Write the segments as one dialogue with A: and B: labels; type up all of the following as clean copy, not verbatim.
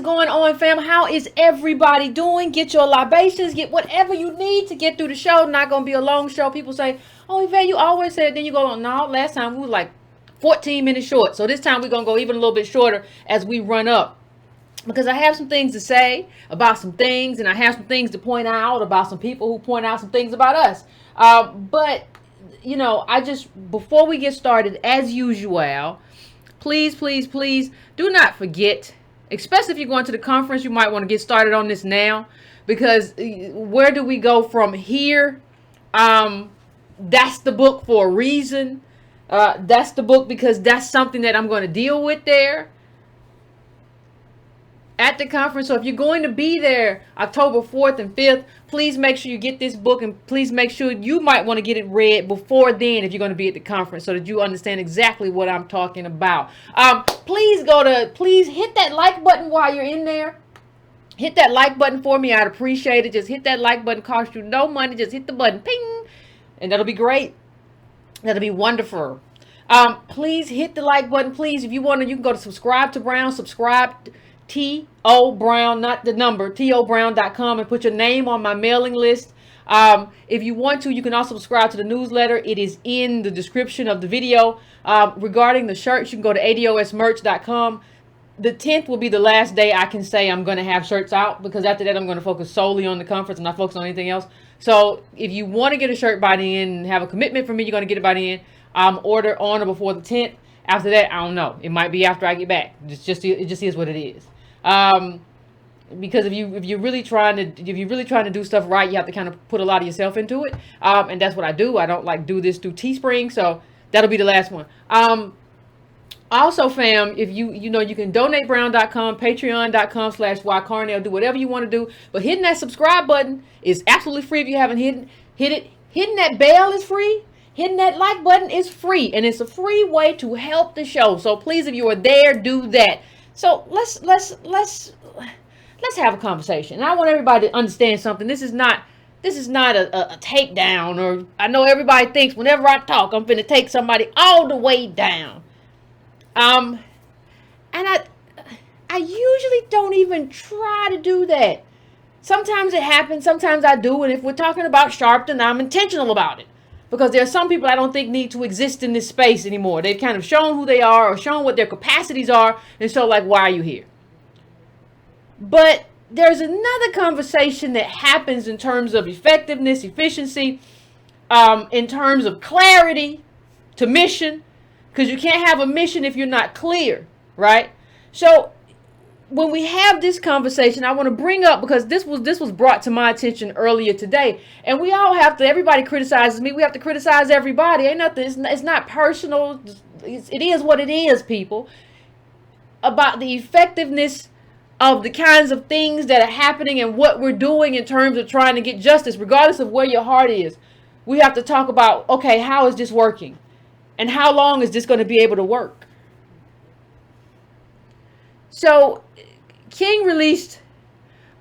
A: going on, fam? How is everybody doing? Get your libations, get whatever you need to get through the show. Not gonna be a long show. People say, oh, Yvette, you always said, then you go, no, last time we were like 14 minutes short. So this time we're gonna go even a little bit shorter as we run up. Because I have some things to say about some things, and I have some things to point out about some people who point out some things about us. But, you know, before we get started, as usual, please, please, please do not forget, especially if you're going to the conference, you might want to get started on this now. Because where do we go from here? That's the book for a reason. That's the book because that's something that I'm going to deal with there at the conference. So if you're going to be there October 4th and 5th, please make sure you get this book, and please make sure you might want to get it read before then if you're going to be at the conference, so that you understand exactly what I'm talking about. Please hit that like button while you're in there. Hit that like button for me. I'd appreciate it. Just hit that like button. Cost you no money. Just hit the button. Ping. And that'll be great. That'll be wonderful. Please hit the like button. Please, if you want to, you can go to subscribe to Brown. Subscribe T.O. Brown, not the number, TOBrown.com, and put your name on my mailing list. If you want to, you can also subscribe to the newsletter. It is in the description of the video. Regarding the shirts, you can go to adosmerch.com. The 10th will be the last day I can say I'm going to have shirts out, because after that I'm going to focus solely on the conference and not focus on anything else. So if you want to get a shirt by the end and have a commitment from me, you're going to get it by the end. Order on or before the 10th. After that, I don't know. It might be after I get back. It just is what it is. Because if you're really trying to do stuff right, you have to kind of put a lot of yourself into it. And that's what I do. I don't like do this through Teespring, so that'll be the last one. Also, fam, if you can donate brown.com, patreon.com/ycarnell, do whatever you want to do. But hitting that subscribe button is absolutely free if you haven't hit it. Hitting that bell is free. Hitting that like button is free, and it's a free way to help the show. So please, if you are there, do that. So let's have a conversation. And I want everybody to understand something. This is not a takedown, or I know everybody thinks whenever I talk, I'm finna take somebody all the way down. And I usually don't even try to do that. Sometimes it happens, sometimes I do, and if we're talking about Sharpton, I'm intentional about it. Because there are some people I don't think need to exist in this space anymore. They've kind of shown who they are or shown what their capacities are. And so, like, why are you here? But there's another conversation that happens in terms of effectiveness, efficiency, in terms of clarity to mission. Because you can't have a mission if you're not clear, right? So when we have this conversation, I want to bring up, because this was brought to my attention earlier today, and we all have to, everybody criticizes me, we have to criticize everybody. Ain't nothing, it's not personal. It is what it is, people. About the effectiveness of the kinds of things that are happening and what we're doing in terms of trying to get justice, regardless of where your heart is. We have to talk about, okay, how is this working? And how long is this going to be able to work? So King released,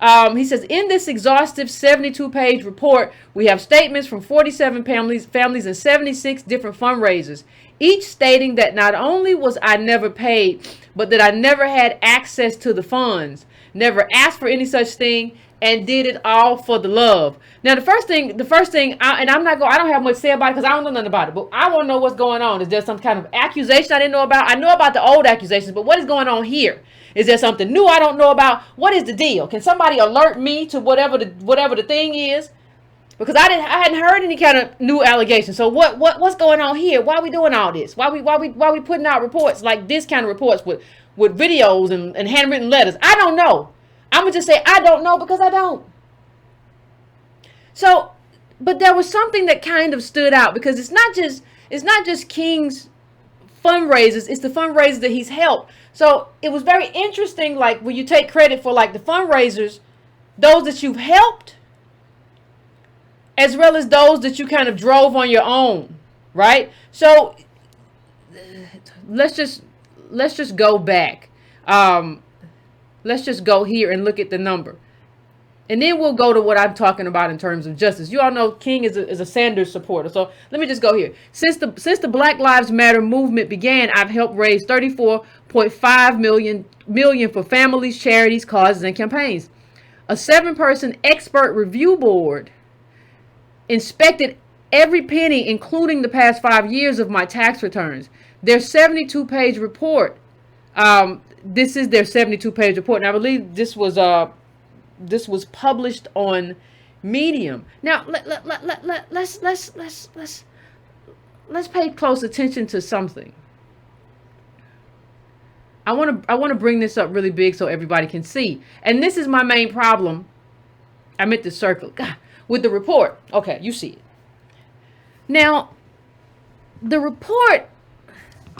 A: he says, in this exhaustive 72-page report, we have statements from 47 families and 76 different fundraisers, each stating that not only was I never paid, but that I never had access to the funds, never asked for any such thing, and did it all for the love. Now, the first thing, I don't have much to say about it because I don't know nothing about it, but I want to know what's going on. Is there some kind of accusation I didn't know about? I know about the old accusations, but what is going on here? Is there something new I don't know about? What is the deal? Can somebody alert me to whatever the thing is? Because I hadn't heard any kind of new allegations. So what's going on here? Why are we doing all this? Why we putting out reports like this kind of reports with videos and handwritten letters? I don't know. I'm going to just say I don't know because I don't. So, but there was something that kind of stood out, because it's not just King's fundraisers, it's the fundraisers that he's helped. So it was very interesting, like when you take credit for like the fundraisers, those that you've helped, as well as those that you kind of drove on your own, right? So let's just go back. Let's just go here and look at the number. And then we'll go to what I'm talking about in terms of justice. You all know King is a Sanders supporter. So let me just go here. Since the Black Lives Matter movement began, I've helped raise 34.5 million for families, charities, causes, and campaigns. A 7-person expert review board inspected every penny, including the past 5 years of my tax returns. Their 72-page report. This is their 72-page report, and I believe this was published on Medium. Now let's pay close attention to something. I want to bring this up really big so everybody can see. And this is my main problem. I meant to circle. God, with the report. Okay, you see it. Now, the report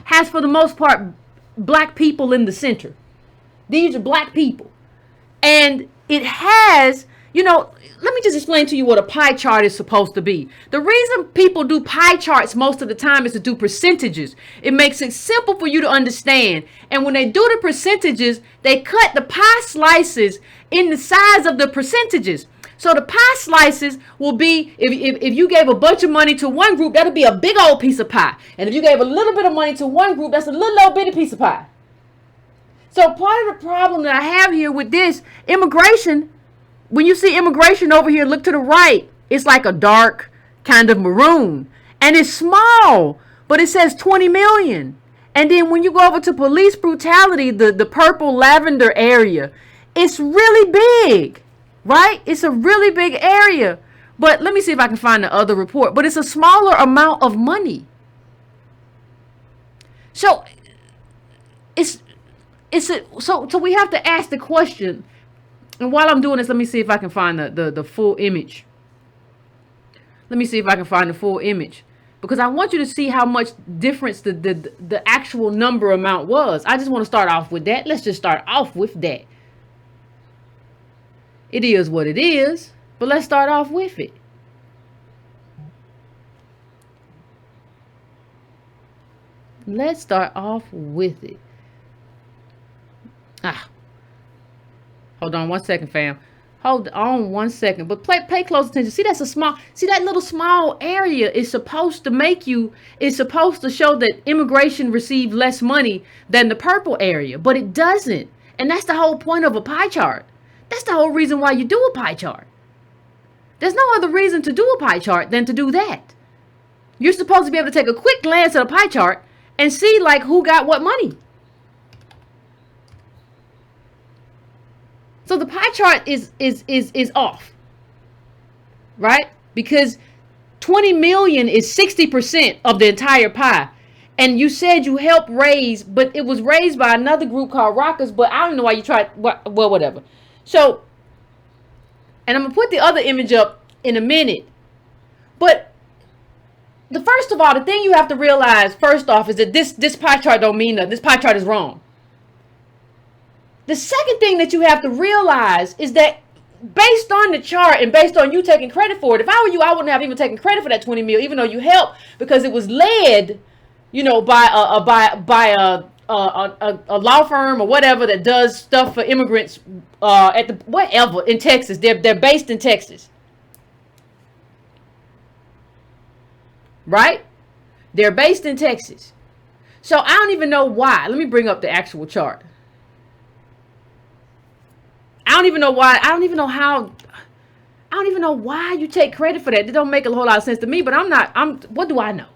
A: has, for the most part, black people in the center. These are black people. And it has, let me just explain to you what a pie chart is supposed to be. The reason people do pie charts most of the time is to do percentages. It makes it simple for you to understand. And when they do the percentages, they cut the pie slices in the size of the percentages. So the pie slices will be, if you gave a bunch of money to one group, that'll be a big old piece of pie. And if you gave a little bit of money to one group, that's a little old bitty piece of pie. So part of the problem that I have here with this immigration, when you see immigration over here, look to the right, it's like a dark kind of maroon. And it's small, but it says 20 million. And then when you go over to police brutality, the purple lavender area, it's really big. Right? It's a really big area. But let me see if I can find the other report. But it's a smaller amount of money. So so we have to ask the question. And while I'm doing this, let me see if I can find the full image. Let me see if I can find the full image. Because I want you to see how much difference the actual number amount was. I just want to start off with that. Let's just start off with that. It is what it is, but let's start off with it. Let's start off with it. Hold on 1 second, fam. Hold on 1 second, but pay close attention. See, that little small area is supposed to it's supposed to show that immigration received less money than the purple area, but it doesn't. And that's the whole point of a pie chart. That's the whole reason why you do a pie chart. There's no other reason to do a pie chart than to do that. You're supposed to be able to take a quick glance at a pie chart and see like who got what money. So the pie chart is off. Right? Because 20 million is 60% of the entire pie. And you said you helped raise, but it was raised by another group called Rockers, but I don't know why you tried, well, whatever. So, and I'm going to put the other image up in a minute. But first of all, the thing you have to realize first off is that this pie chart don't mean nothing. This pie chart is wrong. The second thing that you have to realize is that based on the chart and based on you taking credit for it, if I were you, I wouldn't have even taken credit for that 20 mil, even though you helped, because it was led, by a law firm or whatever that does stuff for immigrants in Texas. They're based in Texas. Right? They're based in Texas. So I don't even know why. Let me bring up the actual chart. I don't even know why. I don't even know why you take credit for that. It don't make a whole lot of sense to me, but what do I know?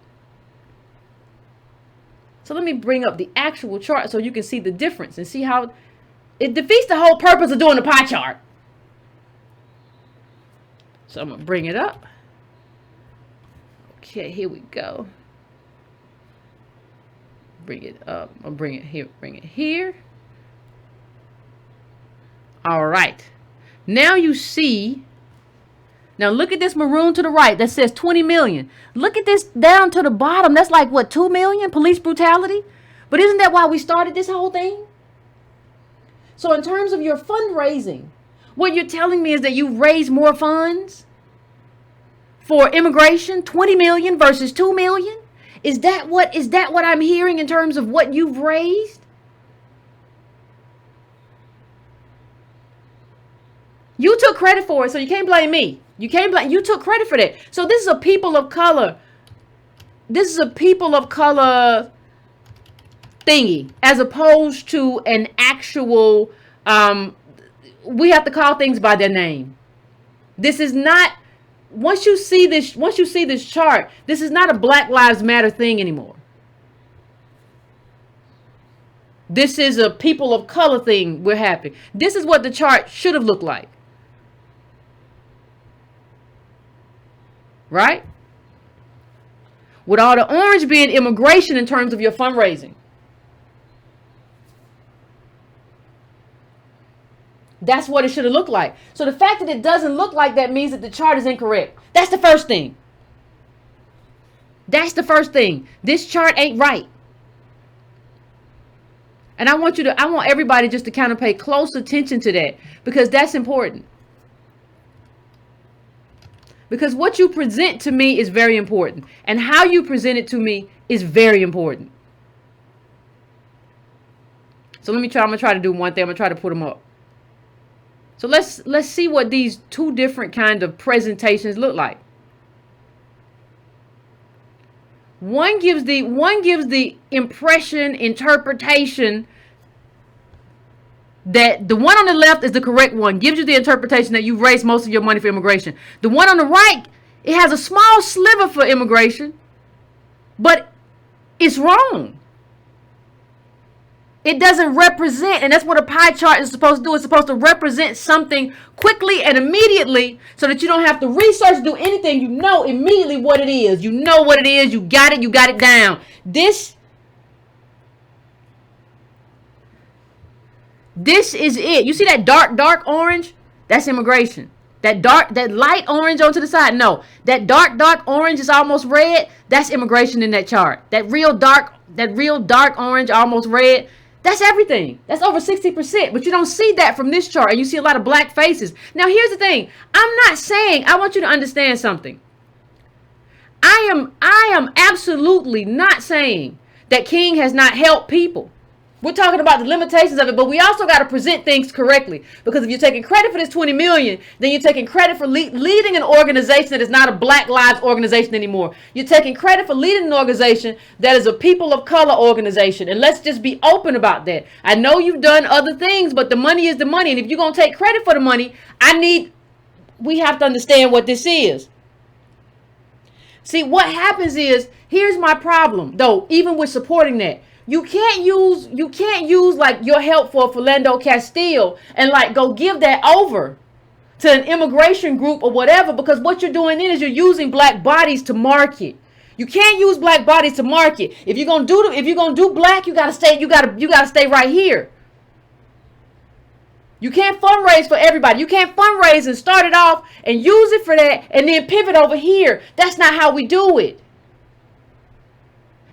A: So let me bring up the actual chart so you can see the difference and see how it defeats the whole purpose of doing the pie chart. So I'm going to bring it up. Okay, here we go. Bring it up. I'll bring it here. Bring it here. All right. Now you see. Now look at this maroon to the right that says 20 million. Look at this down to the bottom. That's like what, 2 million? Police brutality? But isn't that why we started this whole thing? So in terms of your fundraising, what you're telling me is that you raised more funds for immigration, 20 million versus 2 million? Is that what I'm hearing in terms of what you've raised? You took credit for it, so you can't blame me. You can't blame, you took credit for that. So this is a people of color. This is a people of color thingy, as opposed to an actual, we have to call things by their name. This is not, once you see this chart, this is not a Black Lives Matter thing anymore. This is a people of color thing we're having. This is what the chart should have looked like. Right? With all the orange being immigration in terms of your fundraising. That's what it should have looked like. So the fact that it doesn't look like that means that the chart is incorrect. That's the first thing. That's the first thing. This chart ain't right. And I want everybody just to kind of pay close attention to that, because that's important. Because what you present to me is very important, and how you present it to me is very important. So I'm gonna try to do one thing. I'm gonna try to put them up. So let's see what these two different kind of presentations look like. One gives the impression, interpretation that the one on the left is the correct one. Gives you the interpretation that you've raised most of your money for immigration. The one on the right, it has a small sliver for immigration, but it's wrong. It doesn't represent, and that's what a pie chart is supposed to do. It's supposed to represent something quickly and immediately so that you don't have to research, do anything. You know immediately what it is. You know what it is. You got it down. This is it. You see that dark orange? That's immigration. That light orange onto the side. No, that dark orange is almost red. That's immigration in that chart. That real dark orange, almost red. That's everything. That's over 60%. But you don't see that from this chart. And you see a lot of black faces. Now, here's the thing. I'm not saying, I want you to understand something. I am absolutely not saying that King has not helped people. We're talking about the limitations of it, but we also got to present things correctly. Because if you're taking credit for this 20 million, then you're taking credit for leading an organization that is not a Black Lives organization anymore. You're taking credit for leading an organization that is a people of color organization. And let's just be open about that. I know you've done other things, but the money is the money. And if you're going to take credit for the money, we have to understand what this is. See, what happens is, here's my problem, though, even with supporting that. You can't use like your help for Philando Castile and like go give that over to an immigration group or whatever, because what you're doing then is you're using black bodies to market. You can't use black bodies to market. If you're gonna do black, you gotta stay right here. You can't fundraise for everybody. You can't fundraise and start it off and use it for that and then pivot over here. That's not how we do it.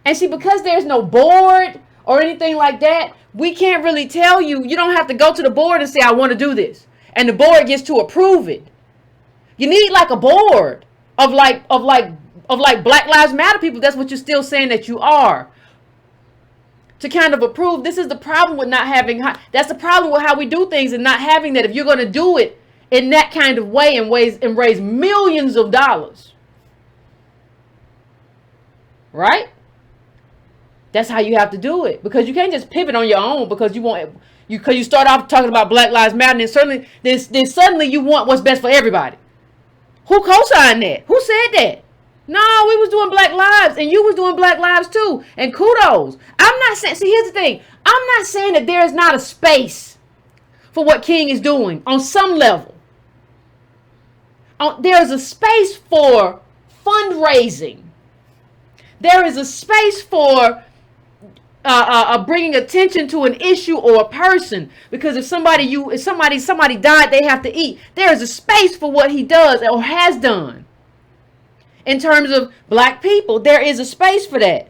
A: And see, because there's no board or anything like that, we can't really tell you. You don't have to go to the board and say, I want to do this. And the board gets to approve it. You need like a board of like Black Lives Matter people. That's what you're still saying that you are. To kind of approve. This is the problem with not having, that's the problem with how we do things and not having that. If you're going to do it in that kind of way and raise millions of dollars. Right? That's how you have to do it, because you can't just pivot on your own because you start off talking about Black Lives Matter, and then suddenly you want what's best for everybody. Who co-signed that? Who said that? No, we was doing Black Lives, and you was doing Black Lives too, and kudos. I'm not saying. See, here's the thing. I'm not saying that there is not a space for what King is doing on some level. There is a space for fundraising. There is a space for bringing attention to an issue or a person, because if somebody died, they have to eat. There is a space for what he does or has done. In terms of black people, there is a space for that.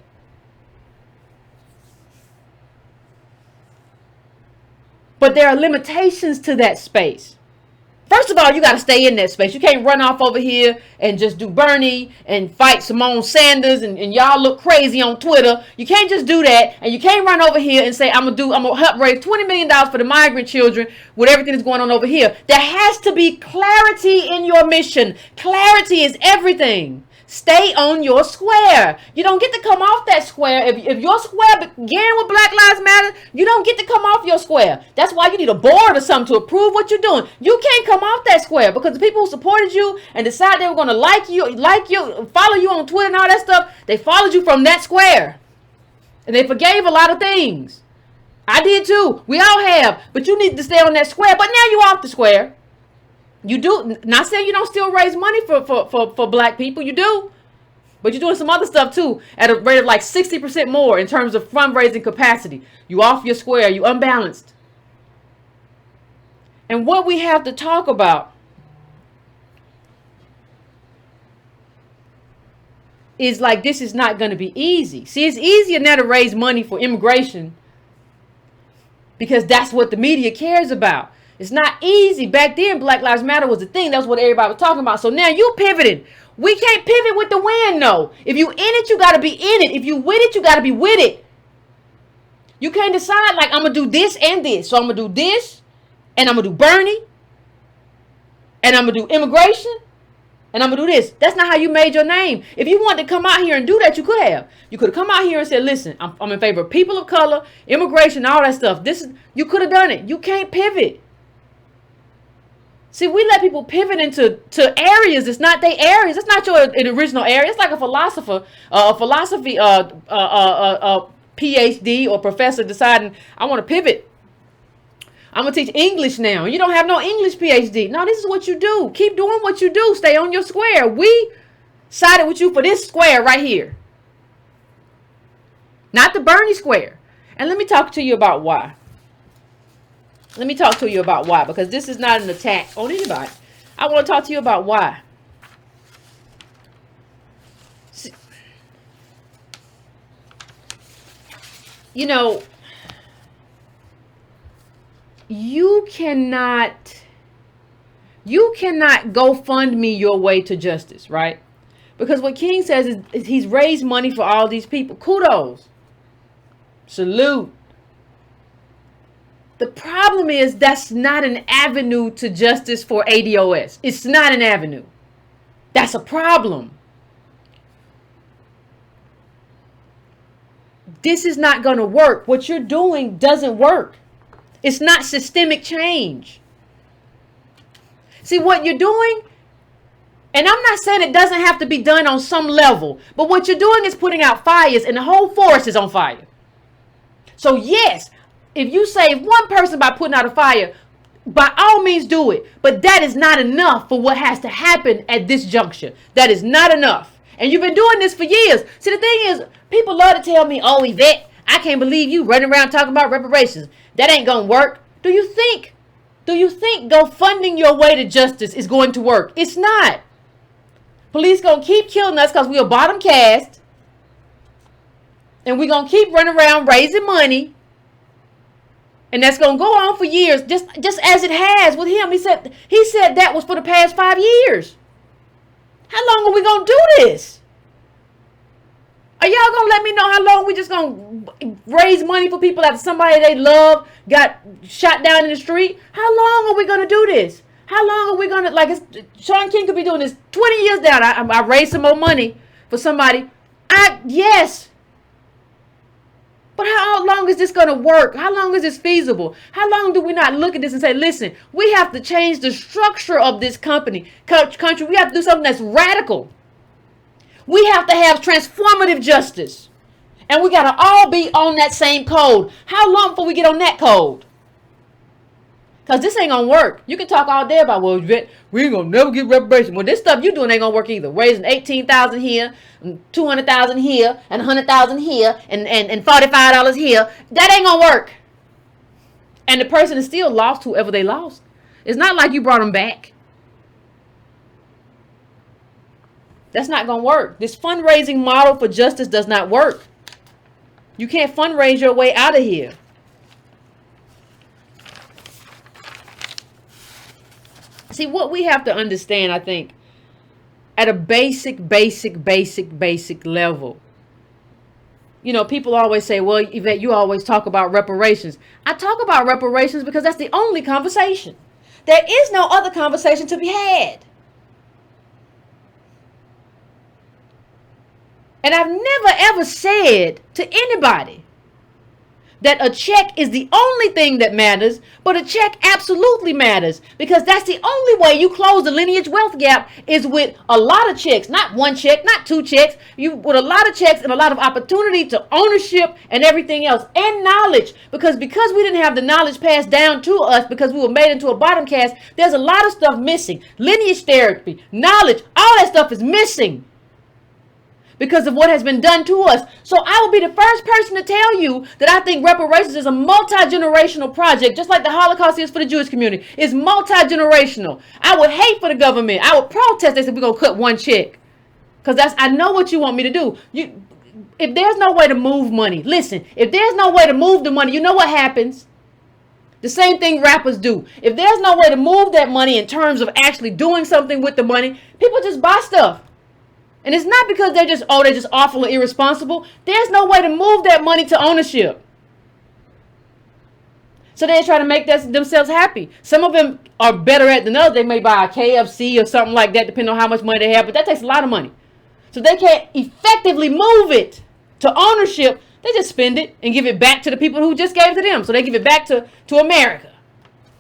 A: But there are limitations to that space. First of all, you got to stay in that space. You can't run off over here and just do Bernie and fight Simone Sanders and y'all look crazy on Twitter. You can't just do that. And you can't run over here and say, I'm going to help raise $20 million for the migrant children with everything that's going on over here. There has to be clarity in your mission. Clarity is everything. Stay on your square. You don't get to come off that square. If your square began with Black Lives Matter, you don't get to come off your square. That's why you need a board or something to approve what you're doing. You can't come off that square because the people who supported you and decided they were going to like you, follow you on Twitter and all that stuff, they followed you from that square. And they forgave a lot of things. I did too. We all have. But you need to stay on that square. But now you're off the square. You do. Not saying you don't still raise money for black people. You do. But you're doing some other stuff too at a rate of like 60% more in terms of fundraising capacity. You off your square. You unbalanced. And what we have to talk about is like, this is not going to be easy. See, it's easier now to raise money for immigration because that's what the media cares about. It's not easy. Back then, Black Lives Matter was the thing. That's what everybody was talking about. So now you pivoting. We can't pivot with the wind, no. If you in it, you got to be in it. If you with it, you got to be with it. You can't decide like, I'm going to do this and this. So I'm going to do this, and I'm going to do Bernie, and I'm going to do immigration, and I'm going to do this. That's not how you made your name. If you wanted to come out here and do that, you could have. You could have come out here and said, listen, I'm in favor of people of color, immigration, all that stuff. You could have done it. You can't pivot. See, we let people pivot into areas. It's not their areas. It's not your original area. It's like a philosophy PhD or professor deciding, I want to pivot. I'm going to teach English now. You don't have no English PhD. No, this is what you do. Keep doing what you do. Stay on your square. We sided with you for this square right here. Not the Bernie square. And let me talk to you about why. Let me talk to you about why, because this is not an attack on anybody. I want to talk to you about why. See, you know, you cannot GoFundMe your way to justice, right? Because what King says is he's raised money for all these people. Kudos. Salute. The problem is that's not an avenue to justice for ADOS. It's not an avenue. That's a problem. This is not going to work. What you're doing doesn't work. It's not systemic change. See what you're doing? And I'm not saying it doesn't have to be done on some level, but what you're doing is putting out fires and the whole forest is on fire. So yes, if you save one person by putting out a fire, by all means do it. But that is not enough for what has to happen at this juncture. That is not enough. And you've been doing this for years. See, the thing is, people love to tell me, oh, Yvette, I can't believe you running around talking about reparations. That ain't going to work. Do you think GoFunding your way to justice is going to work? It's not. Police going to keep killing us because we are bottom caste. And we're going to keep running around raising money. And that's going to go on for years, just as it has with him. He said that was for the past 5 years. How long are we going to do this? Are y'all going to let me know how long we just going to raise money for people after somebody they love got shot down in the street? How long are we going to do this? How long are we going to, like, Shaun King could be doing this 20 years down. I raised some more money for somebody. Yes. But how long is this going to work? How long is this feasible? How long do we not look at this and say, listen, we have to change the structure of this country. We have to do something that's radical. We have to have transformative justice. And we got to all be on that same code. How long before we get on that code? Because this ain't going to work. You can talk all day about, well, we ain't going to never get reparation. Well, this stuff you doing ain't going to work either. Raising 18,000 here, 200,000 here, and 100,000 here, and $45 here. That ain't going to work. And the person is still lost, whoever they lost. It's not like you brought them back. That's not going to work. This fundraising model for justice does not work. You can't fundraise your way out of here. See, what we have to understand, I think, at a basic level, people always say, well, Yvette, you always talk about reparations. I talk about reparations because that's the only conversation. There is no other conversation to be had. And I've never ever said to anybody that a check is the only thing that matters, but a check absolutely matters, because that's the only way you close the lineage wealth gap is with a lot of checks, not one check, not two checks, with a lot of checks and a lot of opportunity to ownership and everything else, and knowledge, because we didn't have the knowledge passed down to us because we were made into a bottom caste. There's a lot of stuff missing. Lineage therapy, knowledge, all that stuff is missing because of what has been done to us. So I will be the first person to tell you that I think reparations is a multi-generational project, just like the Holocaust is for the Jewish community. It's multi-generational. I would hate for the government. I would protest. They said we're going to cut one check. Because I know what you want me to do. If there's no way to move money, listen, if there's no way to move the money, you know what happens? The same thing rappers do. If there's no way to move that money in terms of actually doing something with the money, people just buy stuff. And it's not because they're just awful or irresponsible. There's no way to move that money to ownership. So they try to make themselves happy. Some of them are better at than others. They may buy a KFC or something like that, depending on how much money they have. But that takes a lot of money. So they can't effectively move it to ownership. They just spend it and give it back to the people who just gave it to them. So they give it back to America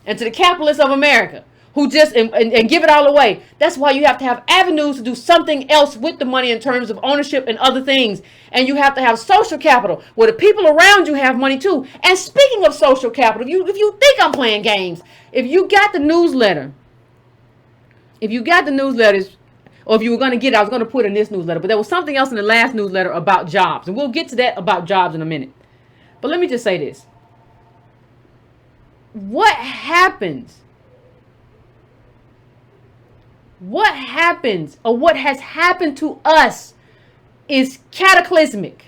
A: and to the capitalists of America, who just and give it all away. That's why you have to have avenues to do something else with the money in terms of ownership and other things. And you have to have social capital where the people around you have money too. And speaking of social capital, if you think I'm playing games, if you got the newsletters, or if you were going to get it, I was going to put in this newsletter, but there was something else in the last newsletter about jobs. And we'll get to that about jobs in a minute. But let me just say this. What happens, or what has happened to us is cataclysmic.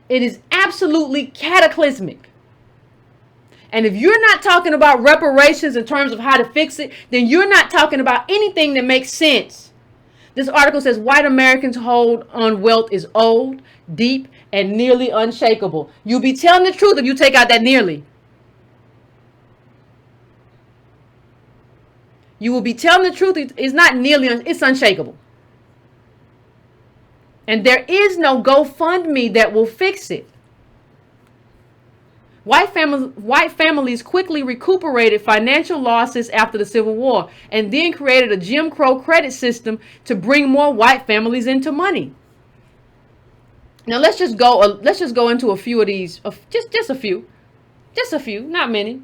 A: It is absolutely cataclysmic. And if you're not talking about reparations in terms of how to fix it, then you're not talking about anything that makes sense. This article says white Americans' hold on wealth is old, deep, and nearly unshakable. You'll be telling the truth if you take out that nearly. You will be telling the truth. It's not nearly, it's unshakable. And there is no GoFundMe that will fix it. White families quickly recuperated financial losses after the Civil War and then created a Jim Crow credit system to bring more white families into money. Now let's just go into a few of these, just a few, not many.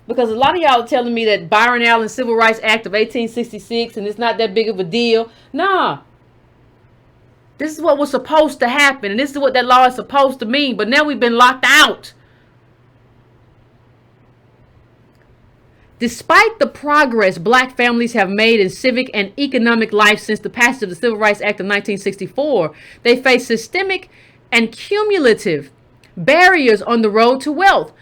A: Because a lot of y'all are telling me that Byron Allen Civil Rights Act of 1866 and it's not that big of a deal. Nah. This is what was supposed to happen. And this is what that law is supposed to mean. But now we've been locked out. Despite the progress black families have made in civic and economic life since the passage of the Civil Rights Act of 1964, they face systemic and cumulative barriers on the road to wealth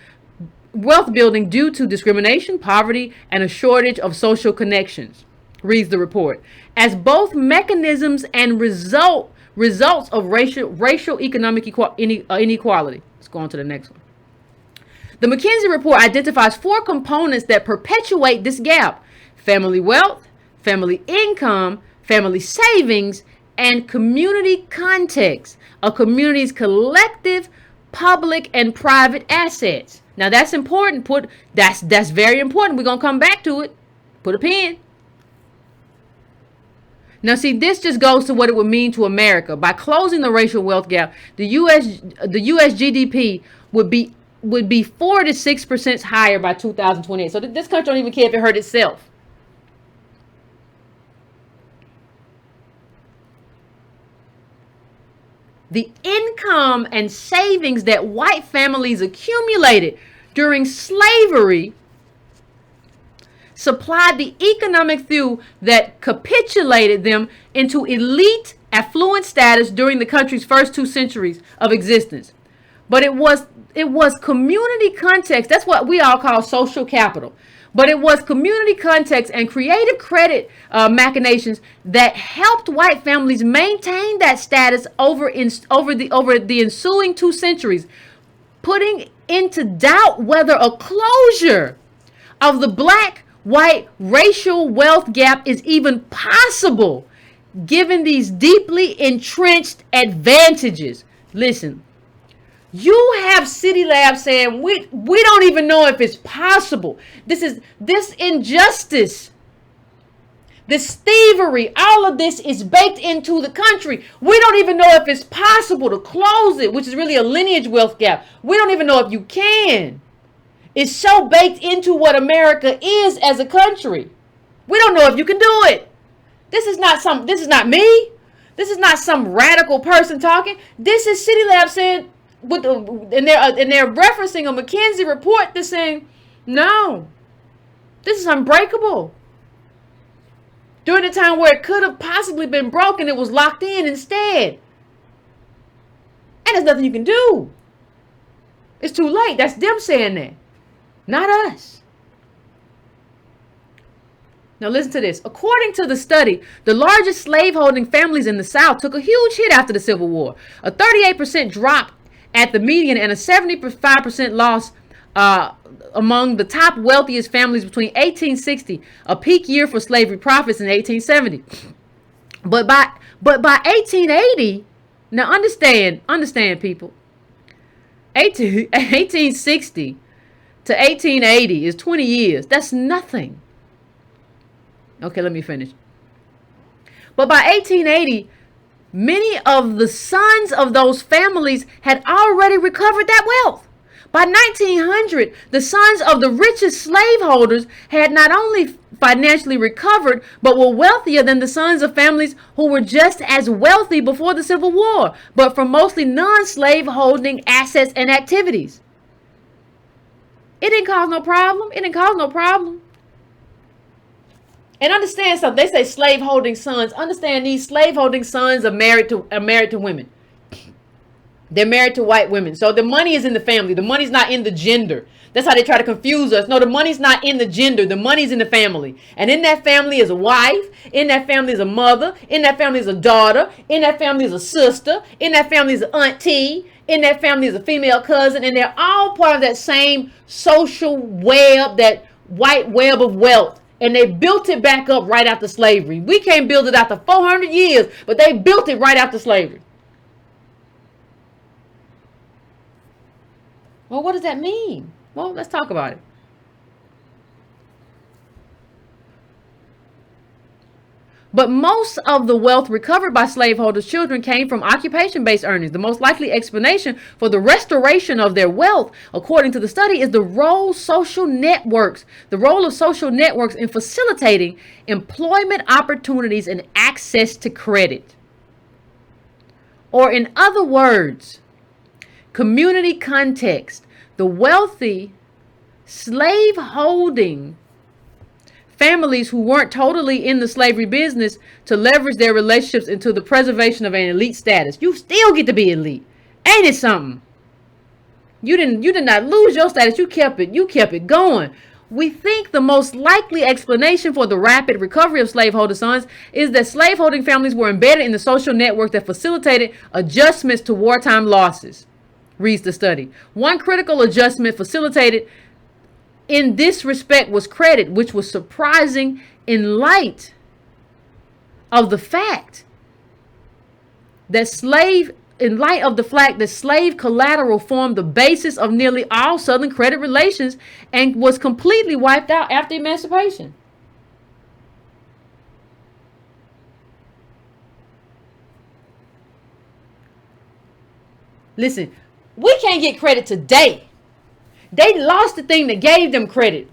A: building due to discrimination, poverty, and a shortage of social connections, reads the report, as both mechanisms and results of racial economic inequality. Let's go on to the next one. The McKinsey report identifies 4 components that perpetuate this gap: family wealth, family income, family savings, and community context, a community's collective public and private assets. Now that's important. That's very important. We're going to come back to it. Put a pin. Now see, this just goes to what it would mean to America. By closing the racial wealth gap, the US GDP would be 4 to 6% higher by 2028. So this country don't even care if it hurt itself. The income and savings that white families accumulated during slavery supplied the economic fuel that capitulated them into elite affluent status during the country's first 2 centuries of existence. But it was community context. That's what we all call social capital. But it was community context and creative credit machinations that helped white families maintain that status over the ensuing 2 centuries, putting into doubt whether a closure of the black-white racial wealth gap is even possible, given these deeply entrenched advantages. Listen. You have City Lab saying we don't even know if it's possible. This injustice, this thievery, all of this is baked into the country. We don't even know if it's possible to close it, which is really a lineage wealth gap. We don't even know if you can. It's so baked into what America is as a country. We don't know if you can do it. This is not me. This is not some radical person talking. This is City Lab saying, and they're referencing a McKinsey report that's saying, no, this is unbreakable. During a time where it could have possibly been broken, it was locked in instead. And there's nothing you can do. It's too late. That's them saying that, not us. Now listen to this. According to the study, the largest slaveholding families in the South took a huge hit after the Civil War. A 38% drop at the median and a 75% loss among the top wealthiest families between 1860, a peak year for slavery profits, in 1870. But by 1880, now understand people, 1860 to 1880 is 20 years. That's nothing. Okay, let me finish. But by 1880, many of the sons of those families had already recovered that wealth. By 1900, the sons of the richest slaveholders had not only financially recovered, but were wealthier than the sons of families who were just as wealthy before the Civil War, but from mostly non-slave holding assets and activities. It didn't cause no problem. And understand something. They say slave-holding sons. Understand these slave-holding sons are married to women. They're married to white women. So the money is in the family. The money's not in the gender. That's how they try to confuse us. No, the money's not in the gender. The money's in the family. And in that family is a wife. In that family is a mother. In that family is a daughter. In that family is a sister. In that family is an auntie. In that family is a female cousin. And they're all part of that same social web, that white web of wealth. And they built it back up right after slavery. We can't build it after 400 years, but they built it right after slavery. Well, what does that mean? Well, let's talk about it. But most of the wealth recovered by slaveholders' children came from occupation-based earnings. The most likely explanation for the restoration of their wealth, according to the study, is the role of social networks in facilitating employment opportunities and access to credit. Or in other words, community context. The wealthy slave-holding families who weren't totally in the slavery business to leverage their relationships into the preservation of an elite status. You still get to be elite. Ain't it something? You did not lose your status. You kept it going. We think the most likely explanation for the rapid recovery of slaveholder sons is that slaveholding families were embedded in the social network that facilitated adjustments to wartime losses, reads the study. One critical adjustment facilitated in this respect was credit, which was surprising in light of the fact that slave collateral formed the basis of nearly all Southern credit relations and was completely wiped out after emancipation. Listen, we can't get credit today. They lost the thing that gave them credit.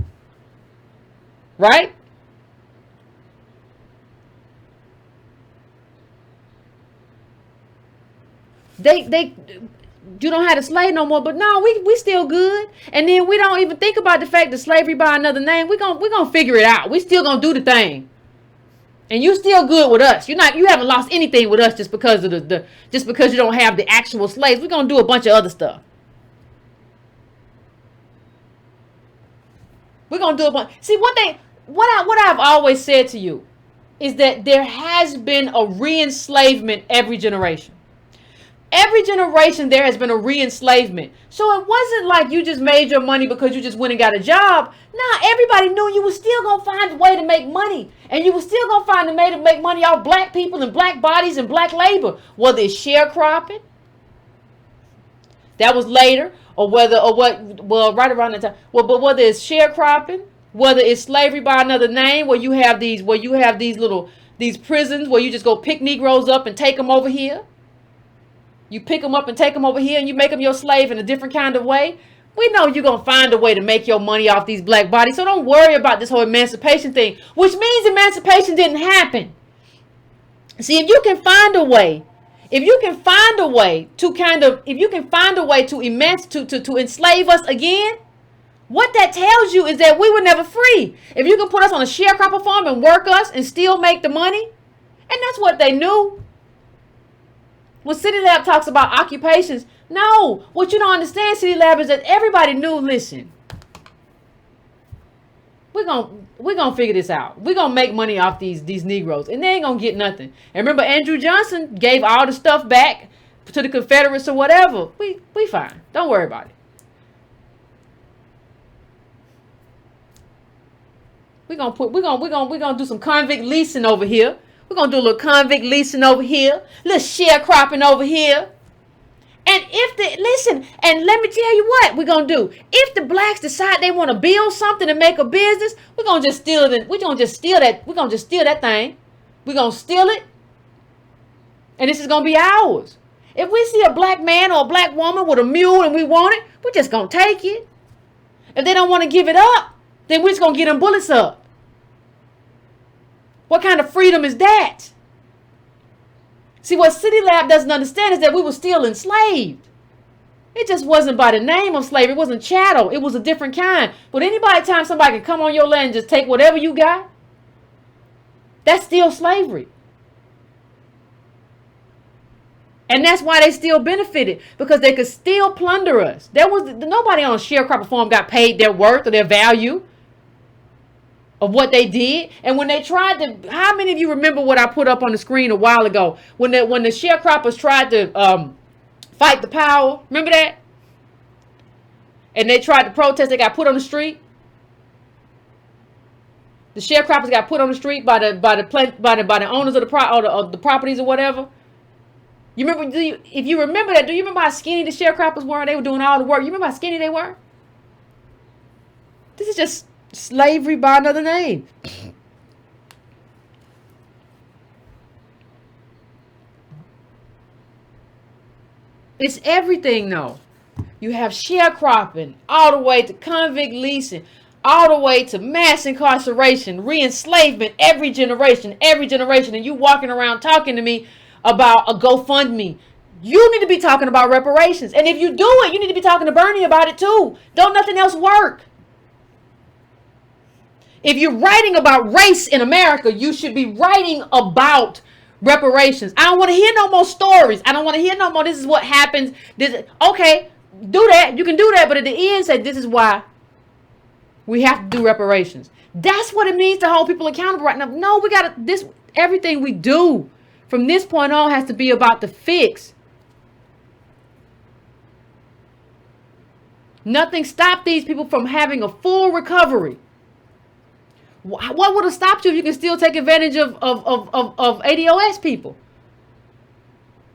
A: Right? You don't have to slave no more, but no, we still good. And then we don't even think about the fact that slavery by another name. We're gonna figure it out. We still gonna do the thing. And you still good with us. You haven't lost anything with us just because of just because you don't have the actual slaves. We're gonna do a bunch of other stuff. We're gonna do it. See what I've always said to you is that there has been a re-enslavement every generation. Every generation there has been a re-enslavement. So it wasn't like you just made your money because you just went and got a job. Nah, everybody knew you were still going to find a way to make money. And you were still going to find a way to make money off black people and black bodies and black labor. Whether it's sharecropping, that was later, or right around the time. But whether it's sharecropping, whether it's slavery by another name, where you have these these prisons where you just go pick Negroes up and take them over here. You pick them up and take them over here and you make them your slave in a different kind of way. We know you're going to find a way to make your money off these black bodies. So don't worry about this whole emancipation thing, which means emancipation didn't happen. See, if you can find a way to enslave us again, what that tells you is that we were never free. If you can put us on a sharecropper farm and work us and still make the money, and that's what they knew. When City Lab talks about occupations, no, what you don't understand, City Lab, is that everybody knew, listen, we're gonna figure this out. We're gonna make money off these Negroes, and they ain't gonna get nothing. And remember, Andrew Johnson gave all the stuff back to the Confederates or whatever. We fine. Don't worry about it. We're gonna do some convict leasing over here. We're going to do a little convict leasing over here, a little sharecropping over here. And and let me tell you what we're going to do. If the blacks decide they want to build something and make a business, we're going to just steal it. We're going to just steal that. We're going to just steal that thing. We're going to steal it. And this is going to be ours. If we see a black man or a black woman with a mule and we want it, we're just going to take it. If they don't want to give it up, then we're just going to get them bullets up. What kind of freedom is that? See, what City Lab doesn't understand is that we were still enslaved. It just wasn't by the name of slavery. It wasn't chattel. It was a different kind. But time somebody can come on your land and just take whatever you got, that's still slavery. And that's why they still benefited, because they could still plunder us. Nobody on a sharecropper farm got paid their worth or their value of what they did. And when they tried to, how many of you remember what I put up on the screen a while ago when the sharecroppers tried to fight the power? Remember that? And they tried to protest. They got put on the street. The sharecroppers got put on the street by the owners of the properties or whatever. You remember? If you remember that, do you remember how skinny the sharecroppers were? They were doing all the work. You remember how skinny they were? This is just slavery by another name. It's everything, though. You have sharecropping, all the way to convict leasing, all the way to mass incarceration, re-enslavement, every generation, and you walking around talking to me about a GoFundMe. You need to be talking about reparations. And if you do it, you need to be talking to Bernie about it too. Don't nothing else work. If you're writing about race in America, you should be writing about reparations. I don't want to hear no more stories. I don't want to hear no more, this is what happens. Okay, do that. You can do that. But at the end, say, this is why we have to do reparations. That's what it means to hold people accountable right now. No, we got to, everything we do from this point on has to be about the fix. Nothing stopped these people from having a full recovery. What would have stopped you if you can still take advantage of ADOS people?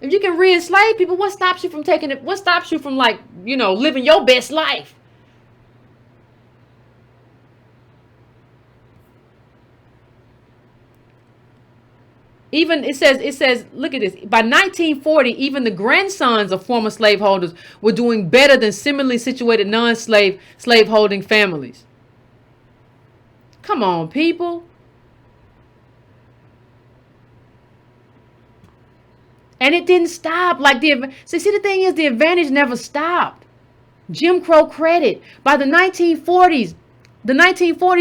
A: If you can re-enslave people, what stops you from taking it? What stops you from, like, living your best life? Even it says, look at this. By 1940, even the grandsons of former slaveholders were doing better than similarly situated slaveholding families. Come on, people. And it didn't stop. See, the thing is, the advantage never stopped. Jim Crow credit. By the 1940s,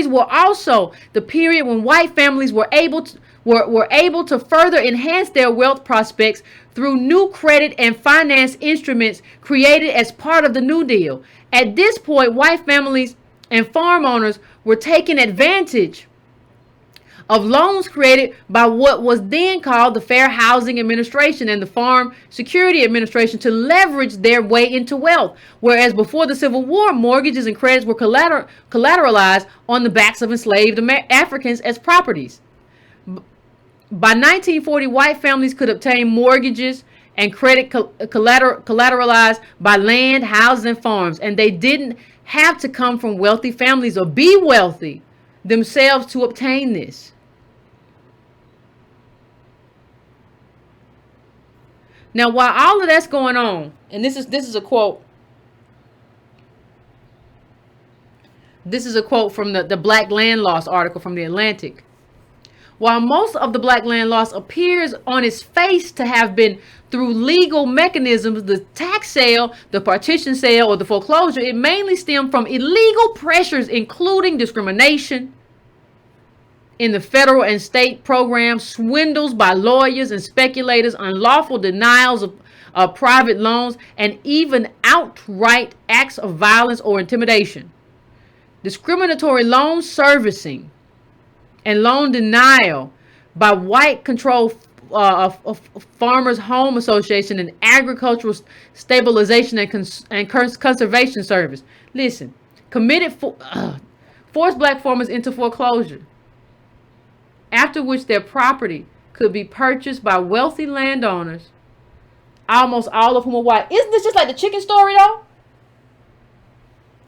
A: were also the period when white families were able to further enhance their wealth prospects through new credit and finance instruments created as part of the New Deal. At this point, white families and farm owners were taking advantage of loans created by what was then called the Fair Housing Administration and the Farm Security Administration to leverage their way into wealth. Whereas before the Civil War, mortgages and credits were collateralized on the backs of enslaved Africans as properties. By 1940, white families could obtain mortgages and credit collateralized by land, houses, and farms, and they didn't have to come from wealthy families or be wealthy themselves to obtain this. Now, while all of that's going on, and this is a quote. This is a quote from the Black Land Loss article from the Atlantic. While most of the black land loss appears on its face to have been through legal mechanisms, the tax sale, the partition sale, or the foreclosure, it mainly stemmed from illegal pressures, including discrimination in the federal and state programs, swindles by lawyers and speculators, unlawful denials of private loans, and even outright acts of violence or intimidation. Discriminatory loan servicing and loan denial by white-controlled Farmers Home Association and Agricultural Stabilization and Conservation Service. Listen, forced black farmers into foreclosure, after which their property could be purchased by wealthy landowners, almost all of whom are white. Isn't this just like the chicken story, though?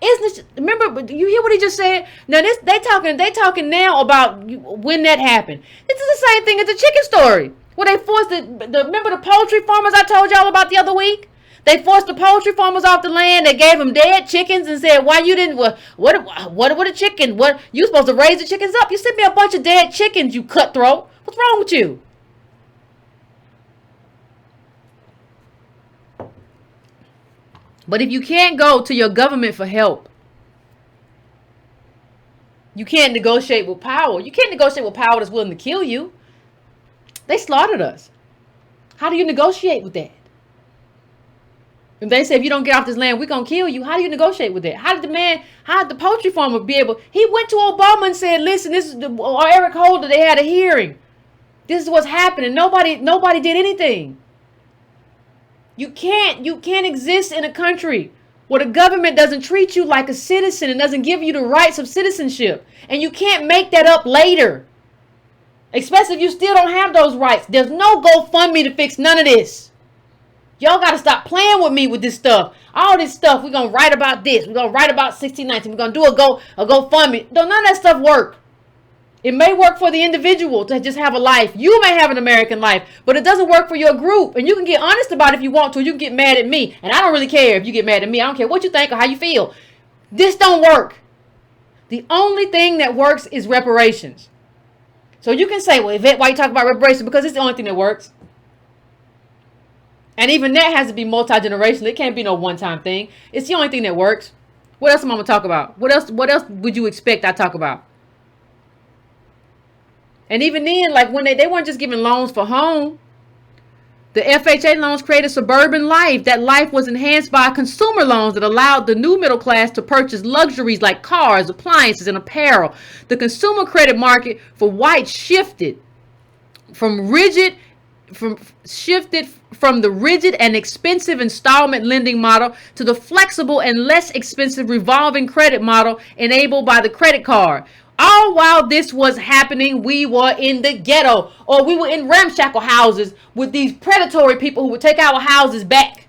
A: Isn't this, remember, you hear what he just said? Now they talking now about when that happened. This is the same thing as the chicken story, where they forced remember the poultry farmers I told y'all about the other week? They forced the poultry farmers off the land. They gave them dead chickens and said, "Why you didn't? What a chicken? What you supposed to raise the chickens up? You sent me a bunch of dead chickens, you cutthroat. What's wrong with you?" But if you can't go to your government for help, you can't negotiate with power. You can't negotiate with power that's willing to kill you. They slaughtered us. How do you negotiate with that? If they say, if you don't get off this land, we're going to kill you, how do you negotiate with that? How did the poultry farmer be able? He went to Obama and said, listen, this is or Eric Holder, they had a hearing. This is what's happening. Nobody did anything. You can't exist in a country where the government doesn't treat you like a citizen and doesn't give you the rights of citizenship. And you can't make that up later. Especially if you still don't have those rights. There's no GoFundMe to fix none of this. Y'all got to stop playing with me with this stuff. All this stuff, we're going to write about this. We're going to write about 1619. We're going to do a GoFundMe. None of that stuff work. It may work for the individual to just have a life. You may have an American life, but it doesn't work for your group. And you can get honest about it if you want to. You can get mad at me. And I don't really care if you get mad at me. I don't care what you think or how you feel. This don't work. The only thing that works is reparations. So you can say, well, Yvette, why you talk about reparations? Because it's the only thing that works. And even that has to be multi-generational. It can't be no one-time thing. It's the only thing that works. What else am I going to talk about? What else would you expect I talk about? And even then, like when they weren't just giving loans for home. The FHA loans created suburban life. That life was enhanced by consumer loans that allowed the new middle class to purchase luxuries like cars, appliances, and apparel. The consumer credit market for whites shifted from the rigid and expensive installment lending model to the flexible and less expensive revolving credit model enabled by the credit card. All while this was happening, we were in the ghetto, or we were in ramshackle houses with these predatory people who would take our houses back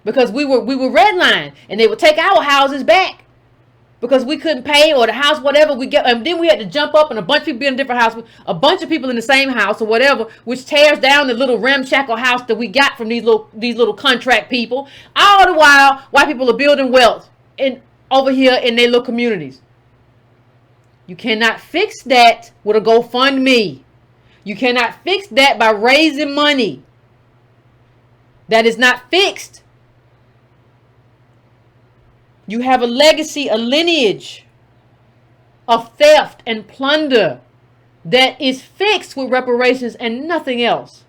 A: because we were redlined, and they would take our houses back because we couldn't pay, or the house, whatever we get, and then we had to jump up and a bunch of people be in a different house, a bunch of people in the same house or whatever, which tears down the little ramshackle house that we got from these little contract people. All the while, white people are building wealth over here in their little communities. You cannot fix that with a GoFundMe. You cannot fix that by raising money. That is not fixed. You have a legacy, a lineage of theft and plunder that is fixed with reparations and nothing else.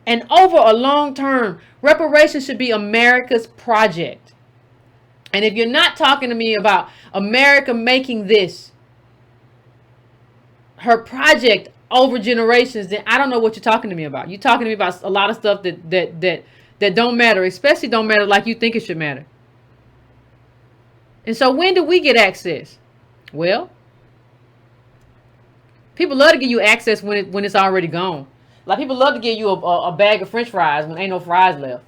A: And over a long term, reparations should be America's project. And if you're not talking to me about America making this her project over generations, then I don't know what you're talking to me about. You're talking to me about a lot of stuff that don't matter, especially don't matter like you think it should matter. And so when do we get access? Well, people love to give you access when it's already gone. Like people love to give you a bag of French fries when ain't no fries left.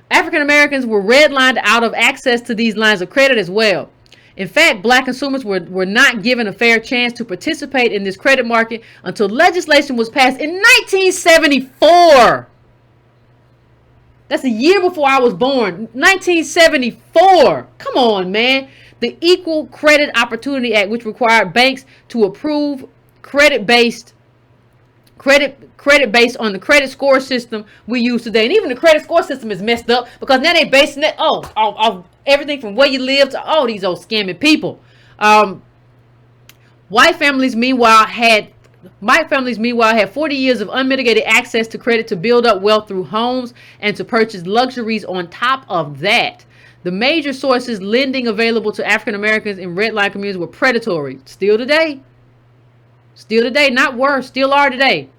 A: African Americans were redlined out of access to these lines of credit as well. In fact, black consumers were not given a fair chance to participate in this credit market until legislation was passed in 1974. That's a year before I was born. 1974. Come on, man. The Equal Credit Opportunity Act, which required banks to approve credit based on the credit score system we use today. And even the credit score system is messed up because now they basing it off everything from where you live to these old scamming people. White families meanwhile had 40 years of unmitigated access to credit to build up wealth through homes and to purchase luxuries on top of that. The major sources lending available to African Americans in redline communities were predatory. Still today, not worse, still are today.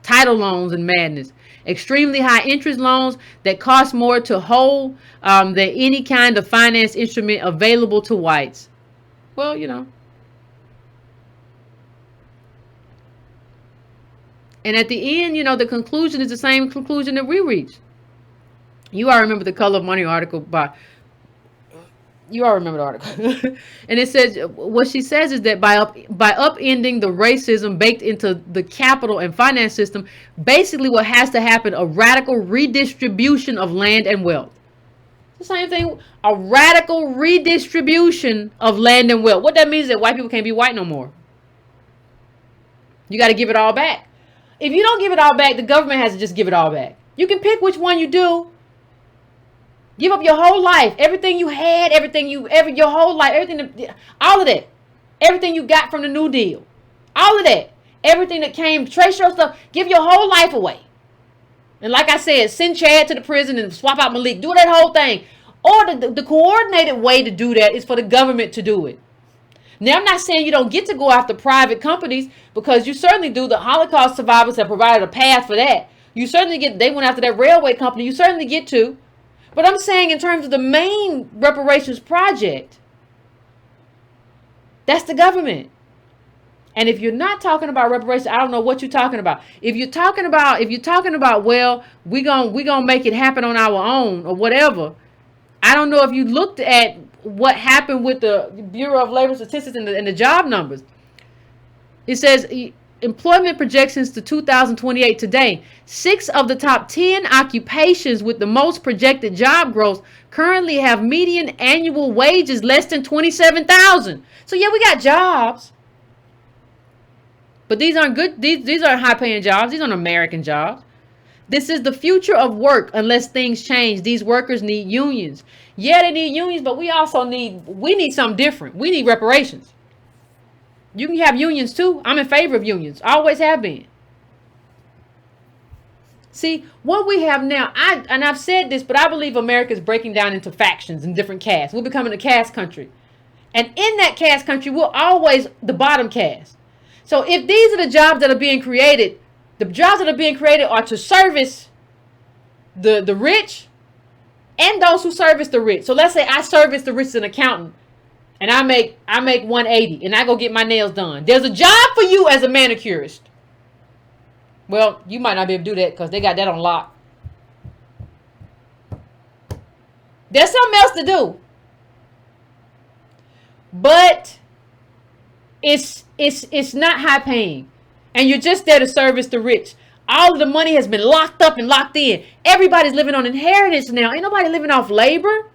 A: Title loans and madness. Extremely high interest loans that cost more to hold than any kind of finance instrument available to whites. Well, And at the end, the conclusion is the same conclusion that we reach. You all remember the Color of Money article you all remember the article. And it says, what she says is that by upending the racism baked into the capital and finance system, basically what has to happen, a radical redistribution of land and wealth. The same thing, a radical redistribution of land and wealth. What that means is that white people can't be white no more. You got to give it all back. If you don't give it all back, the government has to just give it all back. You can pick which one you do. Give up your whole life, everything you had, your whole life, all of that, everything you got from the New Deal, all of that, everything that came, trace your stuff, give your whole life away. And like I said, send Chad to the prison and swap out Malik, do that whole thing. Or the coordinated way to do that is for the government to do it. Now, I'm not saying you don't get to go after private companies, because you certainly do. The Holocaust survivors have provided a path for that. You certainly they went after that railway company. You certainly get to. But I'm saying in terms of the main reparations project, that's the government. And if you're not talking about reparations, I don't know what you're talking about. If you're talking about, well, we gonna make it happen on our own or whatever, I don't know if you looked at what happened with the Bureau of Labor Statistics and the job numbers. It says employment projections to 2028 today. 6 of the top 10 occupations with the most projected job growth currently have median annual wages less than $27,000. So yeah, we got jobs, but these aren't good. These aren't high-paying jobs. These aren't American jobs. This is the future of work unless things change. These workers need unions. Yeah, they need unions, but we need something different. We need reparations. You can have unions too. I'm in favor of unions. I always have been. See, what we have now, I've said this, but I believe America is breaking down into factions and different castes. We're becoming a caste country. And in that caste country, we're always the bottom caste. So if these are the jobs that are being created, the jobs that are being created are to service the rich and those who service the rich. So let's say I service the rich as an accountant, and I make 180, and I go get my nails done. There's a job for you as a manicurist. Well, you might not be able to do that because they got that on lock. There's something else to do. But it's not high paying. And you're just there to service the rich. All of the money has been locked up and locked in. Everybody's living on inheritance now. Ain't nobody living off labor.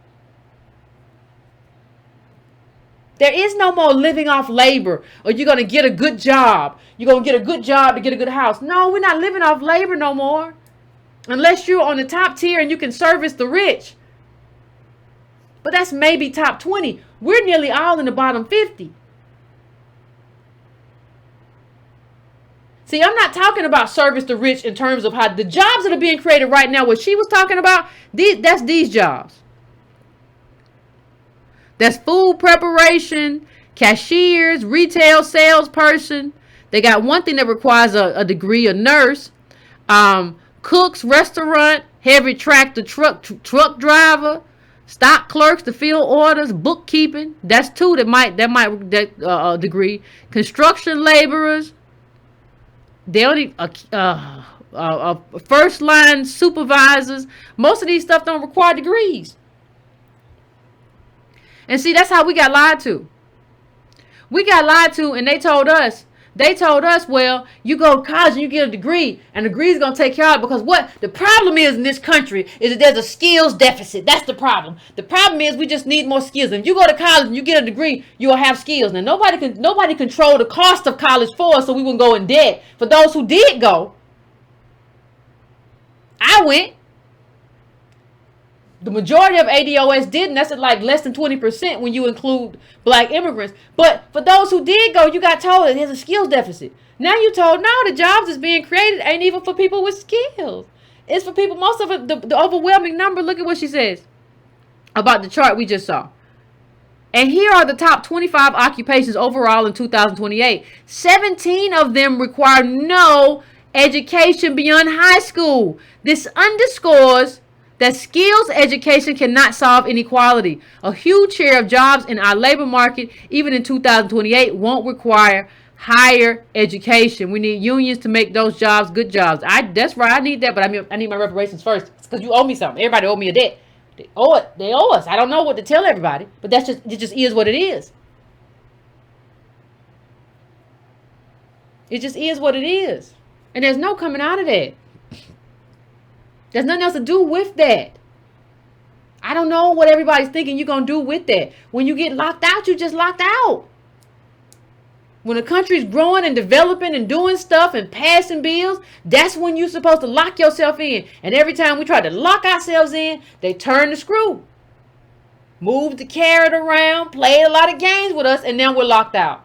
A: There is no more living off labor, or you're going to get a good job. You're going to get a good job to get a good house. No, we're not living off labor no more. Unless you're on the top tier and you can service the rich. But that's maybe top 20. We're nearly all in the bottom 50. See, I'm not talking about service the rich in terms of how the jobs that are being created right now, what she was talking about, that's these jobs. That's food preparation, cashiers, retail salesperson. They got one thing that requires a degree, a nurse. Cooks, restaurant, heavy tractor truck driver, stock clerks to fill orders, bookkeeping. That's two that degree. Construction laborers. They only first line supervisors. Most of these stuff don't require degrees. And see, that's how we got lied to. We got lied to, and they told us, well, you go to college and you get a degree, and the degree is going to take care of it, because what the problem is in this country is that there's a skills deficit. That's the problem. The problem is we just need more skills. And if you go to college and you get a degree, you'll have skills. Now, nobody control the cost of college for us, so we wouldn't go in debt. For those who did go, I went. The majority of ADOS didn't. That's at like less than 20% when you include black immigrants. But for those who did go, you got told that there's a skills deficit. Now you told, no, the jobs that's being created ain't even for people with skills. It's for people, most of it, the overwhelming number. Look at what she says about the chart we just saw. And here are the top 25 occupations overall in 2028. 17 of them require no education beyond high school. This underscores that skills education cannot solve inequality. A huge share of jobs in our labor market, even in 2028, won't require higher education. We need unions to make those jobs good jobs. That's right. I need that, but I need my reparations first, because you owe me something. Everybody owe me a debt. They owe it. They owe us. I don't know what to tell everybody, but it just is what it is. It just is what it is, and there's no coming out of that. There's nothing else to do with that. I don't know what everybody's thinking you're going to do with that. When you get locked out, you just locked out. When a country's growing and developing and doing stuff and passing bills, that's when you're supposed to lock yourself in. And every time we try to lock ourselves in, they turn the screw. Move the carrot around, play a lot of games with us, and now we're locked out.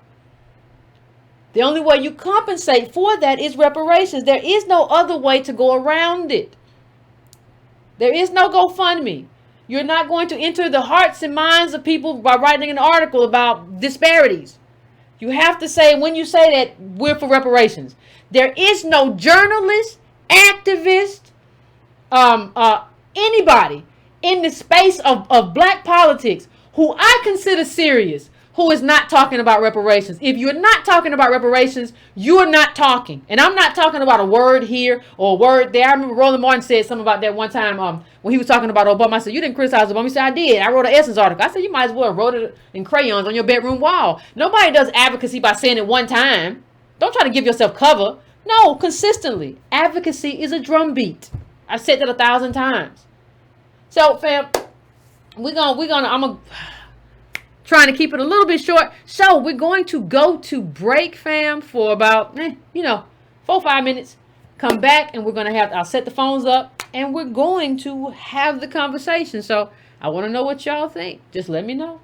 A: The only way you compensate for that is reparations. There is no other way to go around it. There is no GoFundMe. You're not going to enter the hearts and minds of people by writing an article about disparities. You have to say, when you say that, we're for reparations. There is no journalist, activist, anybody in the space of black politics who I consider serious, who is not talking about reparations. If you're not talking about reparations, you're not talking. And I'm not talking about a word here or a word there. I remember Roland Martin said something about that one time when he was talking about Obama. I said, you didn't criticize Obama. He said, I did. I wrote an Essence article. I said, you might as well have wrote it in crayons on your bedroom wall. Nobody does advocacy by saying it one time. Don't try to give yourself cover. No, consistently. Advocacy is a drumbeat. I've said that 1,000 times. So, fam, I'm trying to keep it a little bit short. So we're going to go to break, fam, for about 4-5 minutes. Come back and I'll set the phones up and we're going to have the conversation. So I want to know what y'all think. Just let me know.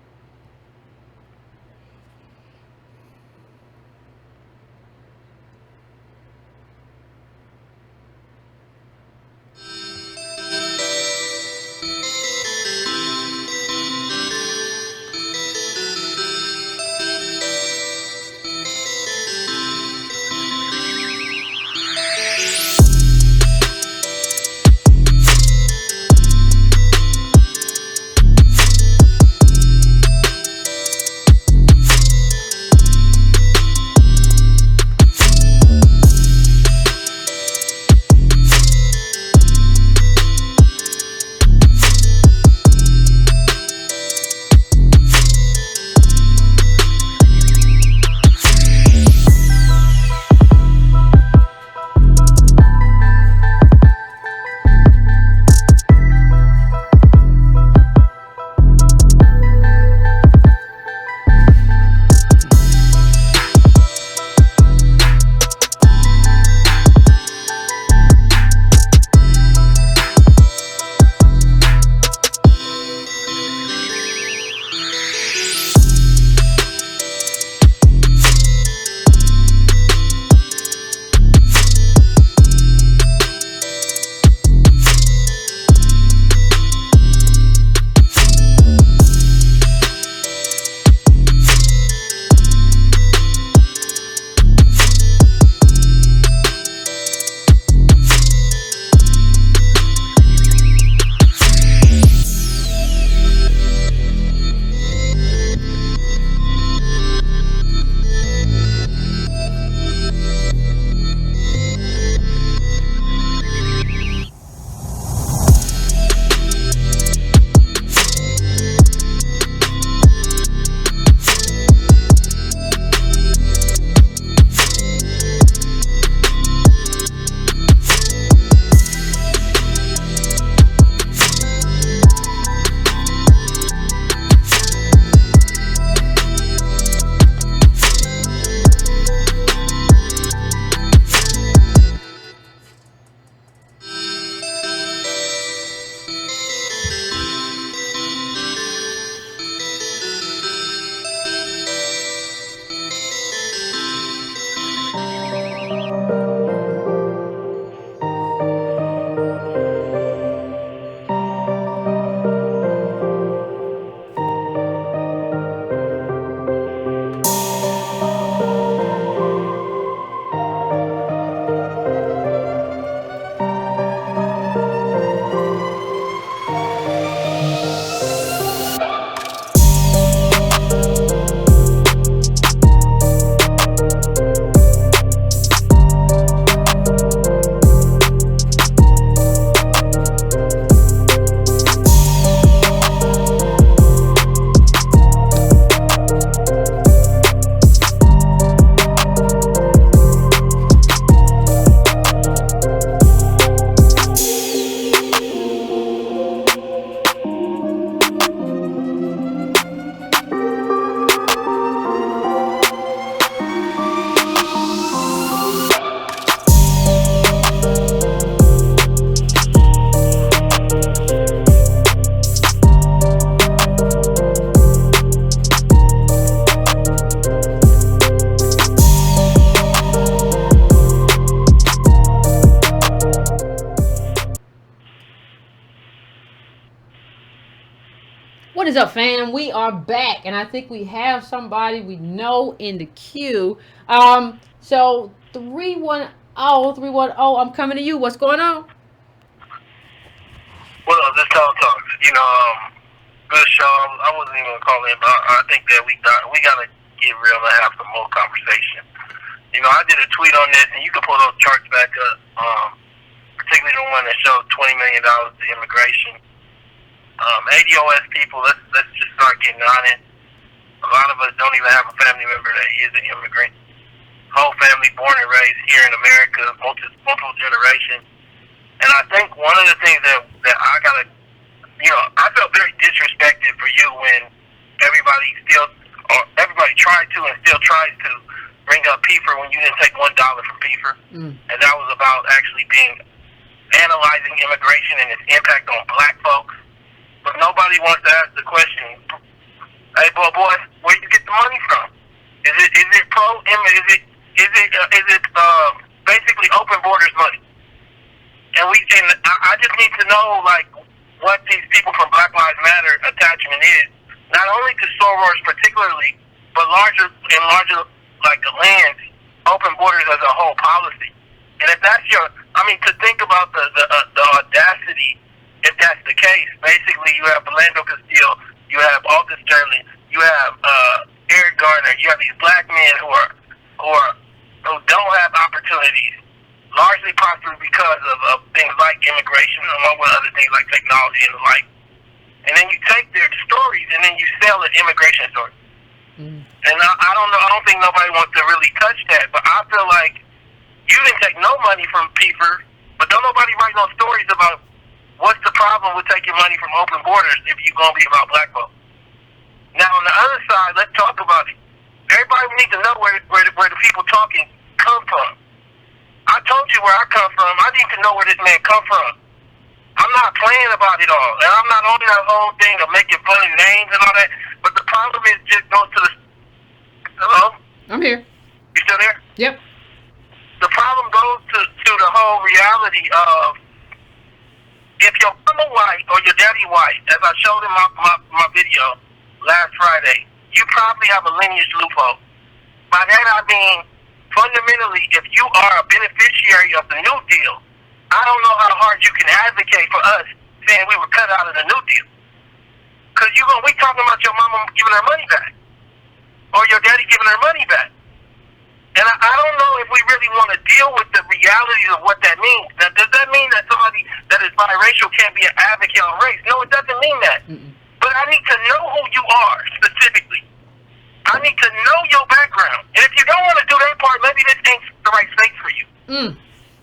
A: What is up, fam? We are back, and I think we have somebody we know in the queue. So 310, I'm coming to you. What's going on?
B: Well, this talk. Good show. I wasn't even gonna call in, but I think that we gotta get real and have some more conversation. I did a tweet on this, and you can pull those charts back up. Particularly the one that showed $20 million to immigration. ADOS people, let's just start getting on it. A lot of us don't even have a family member that is an immigrant. Whole family born and raised here in America, multiple generations. And I think one of the things that I gotta, I felt very disrespected for you when everybody tried to and still tries to bring up PFER when you didn't take $1 from PFER. And that was about actually analyzing immigration and its impact on black folks. But nobody wants to ask the question, hey, boy, where you get the money from? Is it basically open borders money? And I just need to know what these people from Black Lives Matter attachment is, not only to sorors particularly, but larger like the lands, open borders as a whole policy. And if that's to think about the audacity, if that's the case, basically you have Philando Castile, you have Alton Sterling, you have Eric Garner, you have these black men who don't have opportunities, largely possibly because of things like immigration, along with other things like technology and the like. And then you take their stories and then you sell an immigration story. And I don't think nobody wants to really touch that, but I feel like you didn't take no money from PFER, but don't nobody write no stories about what's the problem with taking money from open borders if you're going to be about black folks. Now, on the other side, let's talk about it. Everybody needs to know where the people talking come from. I told you where I come from. I need to know where this man come from. I'm not playing about it all. And I'm not on that whole thing of making fun of names and all that. But the problem is just go to the... Hello?
A: I'm here.
B: You still there?
A: Yep.
B: The problem goes to the whole reality of if your mama white or your daddy white, as I showed in my video last Friday, you probably have a lineage loophole. By that I mean, fundamentally, if you are a beneficiary of the New Deal, I don't know how hard you can advocate for us saying we were cut out of the New Deal. Because we talking about your mama giving her money back. Or your daddy giving her money back. And I don't know if we really want to deal with the realities of what that means. Now, does that mean that somebody that is biracial can't be an advocate on race? No, it doesn't mean that. But I need to know who you are specifically. I need to know your background. And if you don't want to do that part, maybe this ain't the right space for you.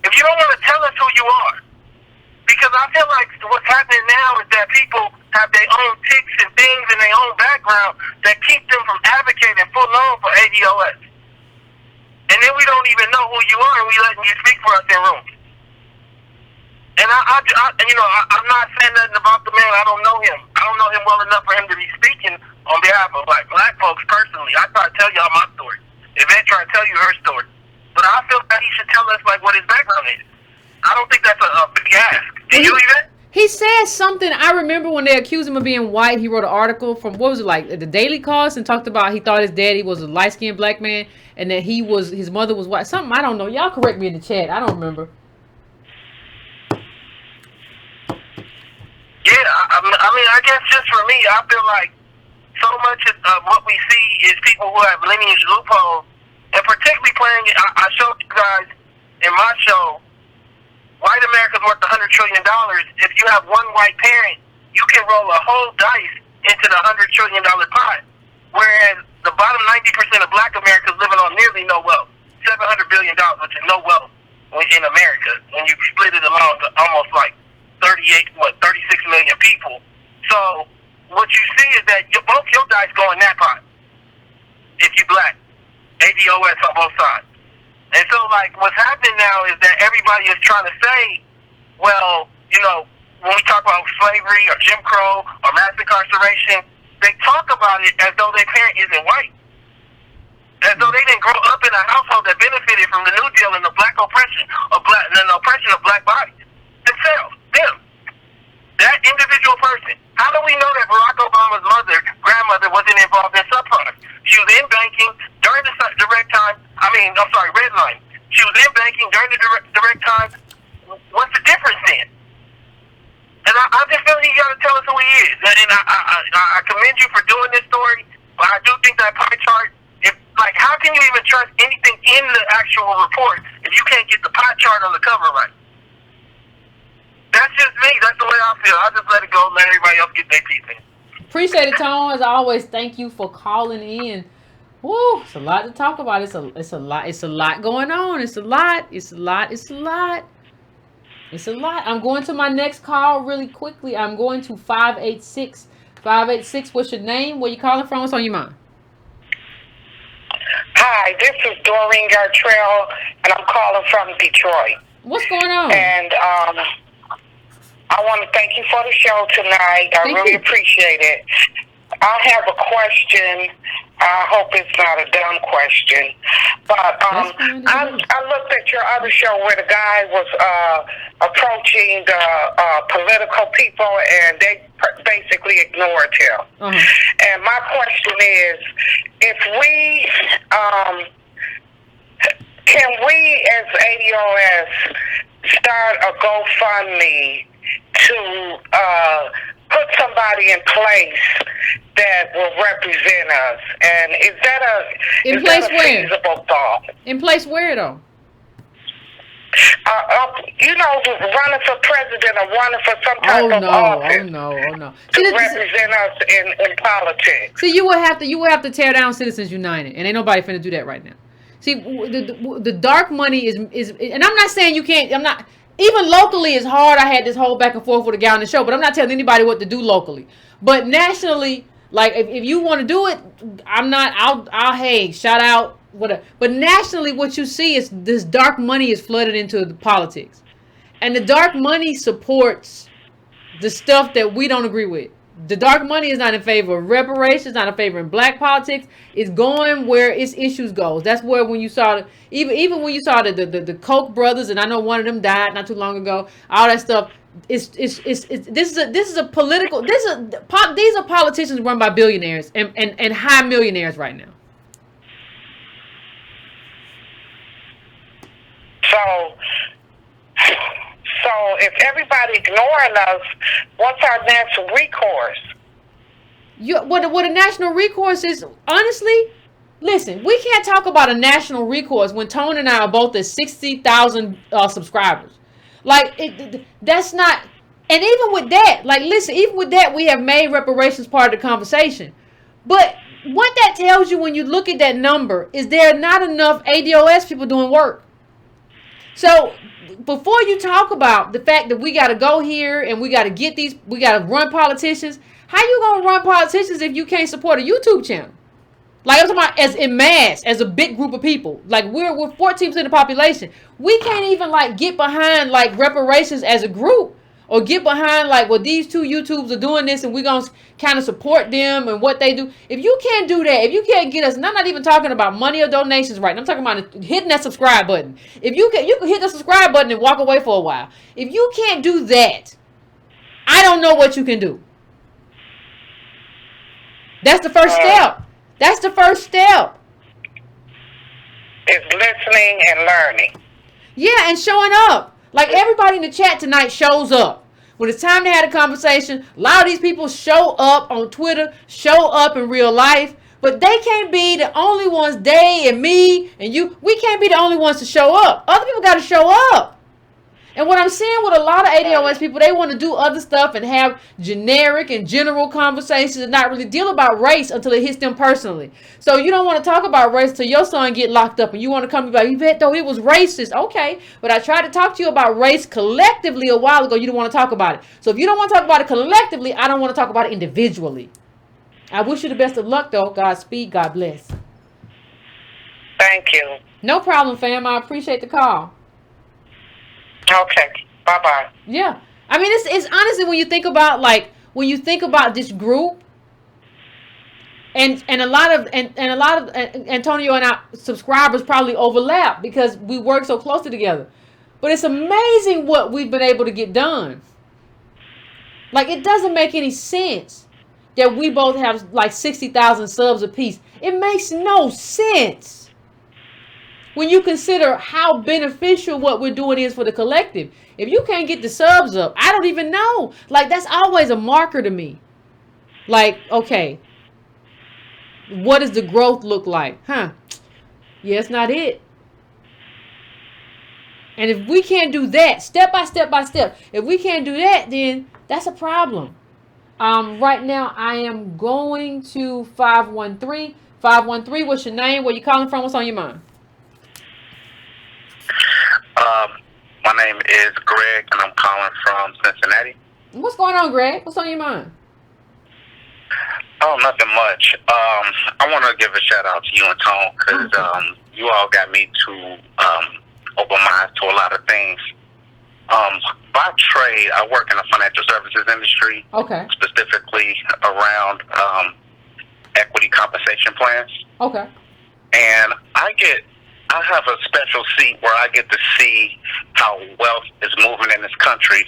B: If you don't want to tell us who you are. Because I feel like what's happening now is that people have their own ticks and things in their own background that keep them from advocating full on for ADOS. And then we don't even know who you are, and we letting you speak for us in rooms. And I'm not saying nothing about the man. I don't know him. I don't know him well enough for him to be speaking on behalf of black folks personally. I try to tell y'all my story. Yvette try to tell you her story. But I feel like he should tell us what his background is. I don't think that's a big ask. Did you, Yvette?
A: He said something. I remember when they accused him of being white, he wrote an article from, the Daily Cause, and talked about he thought his daddy was a light-skinned black man and that his mother was white. Something, I don't know. Y'all correct me in the chat. I don't remember.
B: Yeah, I guess just for me, I feel like so much of what we see is people who have lineage loopholes, and particularly playing it. I showed you guys in my show, white America's worth $100 trillion. If you have one white parent, you can roll a whole dice into the $100 trillion pot. Whereas the bottom 90% of black America is living on nearly no wealth. $700 billion, which is no wealth in America. When you split it along to almost 36 million people. So what you see is that both your dice go in that pot. If you black. ADOS on both sides. And so, what's happening now is that everybody is trying to say, well, when we talk about slavery or Jim Crow or mass incarceration, they talk about it as though their parent isn't white. As though they didn't grow up in a household that benefited from the New Deal and the black oppression, and the oppression of black bodies. Themselves, them. That individual person. How do we know that Barack Obama's grandmother, wasn't involved in subprime. She was in banking during the direct time. Red line. She was in banking during the direct time. What's the difference then? And I just feel you got to tell us who he is. And I commend you for doing this story, but I do think that pie chart, how can you even trust anything in the actual report if you can't get the pie chart on the cover right? That's just me. That's the way I feel. I just let it go and let everybody else get their piece in.
A: Appreciate it, Tone. As always, thank you for calling in. Woo, it's a lot to talk about. It's a lot going on. It's a lot. I'm going to my next call really quickly. I'm going to 586. 586, what's your name? Where you calling from? What's on your mind?
C: Hi, this is Doreen Gartrell, and I'm calling from Detroit.
A: What's going on?
C: And I want to thank you for the show tonight. I really appreciate it. I have a question. I hope it's not a dumb question. But I looked at your other show where the guy was approaching the political people, and they basically ignored him. And my question is, if we, can we as ADOS start a GoFundMe to put somebody in place that will represent us? And is that a feasible thought?
A: In place where though?
C: Running for president or running for some type of office.
A: Oh no.
C: To represent us in politics.
A: See, you would have to tear down Citizens United, and ain't nobody finna do that right now. See, the dark money is, and I'm not saying you can't. I'm not. Even locally, it's hard. I had this whole back and forth with a guy on the show, but I'm not telling anybody what to do locally. But nationally, like if you want to do it, I'm not. I'll hey, shout out whatever. But nationally, what you see is this dark money is flooded into the politics, and the dark money supports the stuff that we don't agree with. The dark money is not in favor of reparations, not in favor of black politics. It's going where its issues goes. That's where when you saw even when you saw the Koch brothers, and I know one of them died not too long ago. All that stuff. This is a political. These are politicians run by billionaires and high millionaires right now.
C: So if everybody ignoring us, what's our national recourse?
A: What a national recourse is, honestly, listen, we can't talk about a national recourse when Tone and I are both at 60,000 subscribers. Like, that's not, and even with that, like, listen, even with that, we have made reparations part of the conversation. But what that tells you when you look at that number is there are not enough ADOS people doing work. So before you talk about the fact that we got to go here and we got to run politicians, how you going to run politicians if you can't support a YouTube channel? Like I'm talking about as in mass, as a big group of people. Like we're 14% of the population. We can't even like get behind like reparations as a group, or get behind like, well, these two YouTubers are doing this and we're going to kind of support them and what they do. If you can't do that, if you can't get us, and I'm not even talking about money or donations right now. I'm talking about hitting that subscribe button. If you can hit the subscribe button and walk away for a while. If you can't do that, I don't know what you can do. That's the first step. That's the first step.
C: It's listening and learning.
A: Yeah, and showing up. Like everybody in the chat tonight shows up. When it's time to have a conversation, a lot of these people show up on Twitter, show up in real life, but they can't be the only ones, they and me and you, we can't be the only ones to show up. Other people got to show up. And what I'm seeing with a lot of ADOS people, they want to do other stuff and have generic and general conversations and not really deal about race until it hits them personally. So you don't want to talk about race till your son get locked up and you want to come about, Yvette, though he was racist. Okay, but I tried to talk to you about race collectively a while ago. You don't want to talk about it. So if you don't want to talk about it collectively, I don't want to talk about it individually. I wish you the best of luck, though. Godspeed. God bless.
C: Thank you.
A: No problem, fam. I appreciate the call.
C: Okay. Bye-bye.
A: Yeah. I mean, it's honestly when you think about this group and a lot of Antonio and our subscribers probably overlap because we work so closely together. But it's amazing what we've been able to get done. Like, it doesn't make any sense that we both have like 60,000 subs apiece. It makes no sense when you consider how beneficial what we're doing is for the collective. If you can't get the subs up, I don't even know. Like, that's always a marker to me. Like, okay, what does the growth look like? Yeah, it's not it. And if we can't do that, step by step by step, if we can't do that, then that's a problem. Right now, I am going to 513. 513, what's your name? Where you calling from? What's on your mind?
B: My name is Greg, and I'm calling from Cincinnati.
A: What's going on, Greg? What's on your mind?
B: Oh, nothing much. I want to give a shout out to you and Tone, because you all got me to open my eyes to a lot of things. By trade, I work in the financial services industry.
A: Okay.
B: Specifically around equity compensation plans.
A: Okay.
B: And I have a special seat where I get to see how wealth is moving in this country.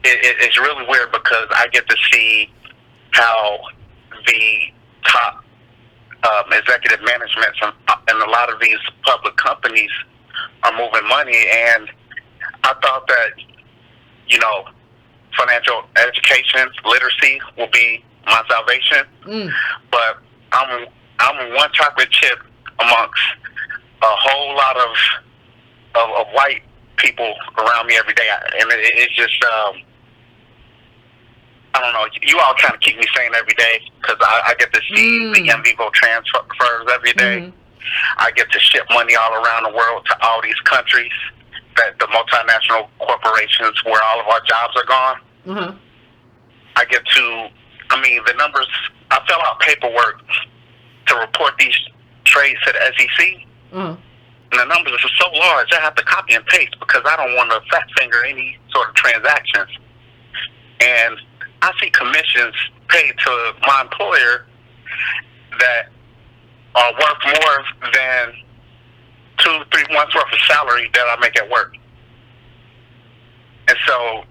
B: It's really weird because I get to see how the top executive management and a lot of these public companies are moving money, and I thought that, financial education, literacy will be my salvation. But I'm one chocolate chip amongst a whole lot of white people around me every day, and it's just I don't know. You all kind of keep me sane every day because I get to see the in vivo transfers every day. I get to ship money all around the world to all these countries, that the multinational corporations where all of our jobs are gone. I get to, the numbers, I fill out paperwork to report these trades to the SEC. And the numbers are so large, I have to copy and paste because I don't want to fat finger any sort of transactions. And I see commissions paid to my employer that are worth more than 2-3 months worth of salary that I make at work. And so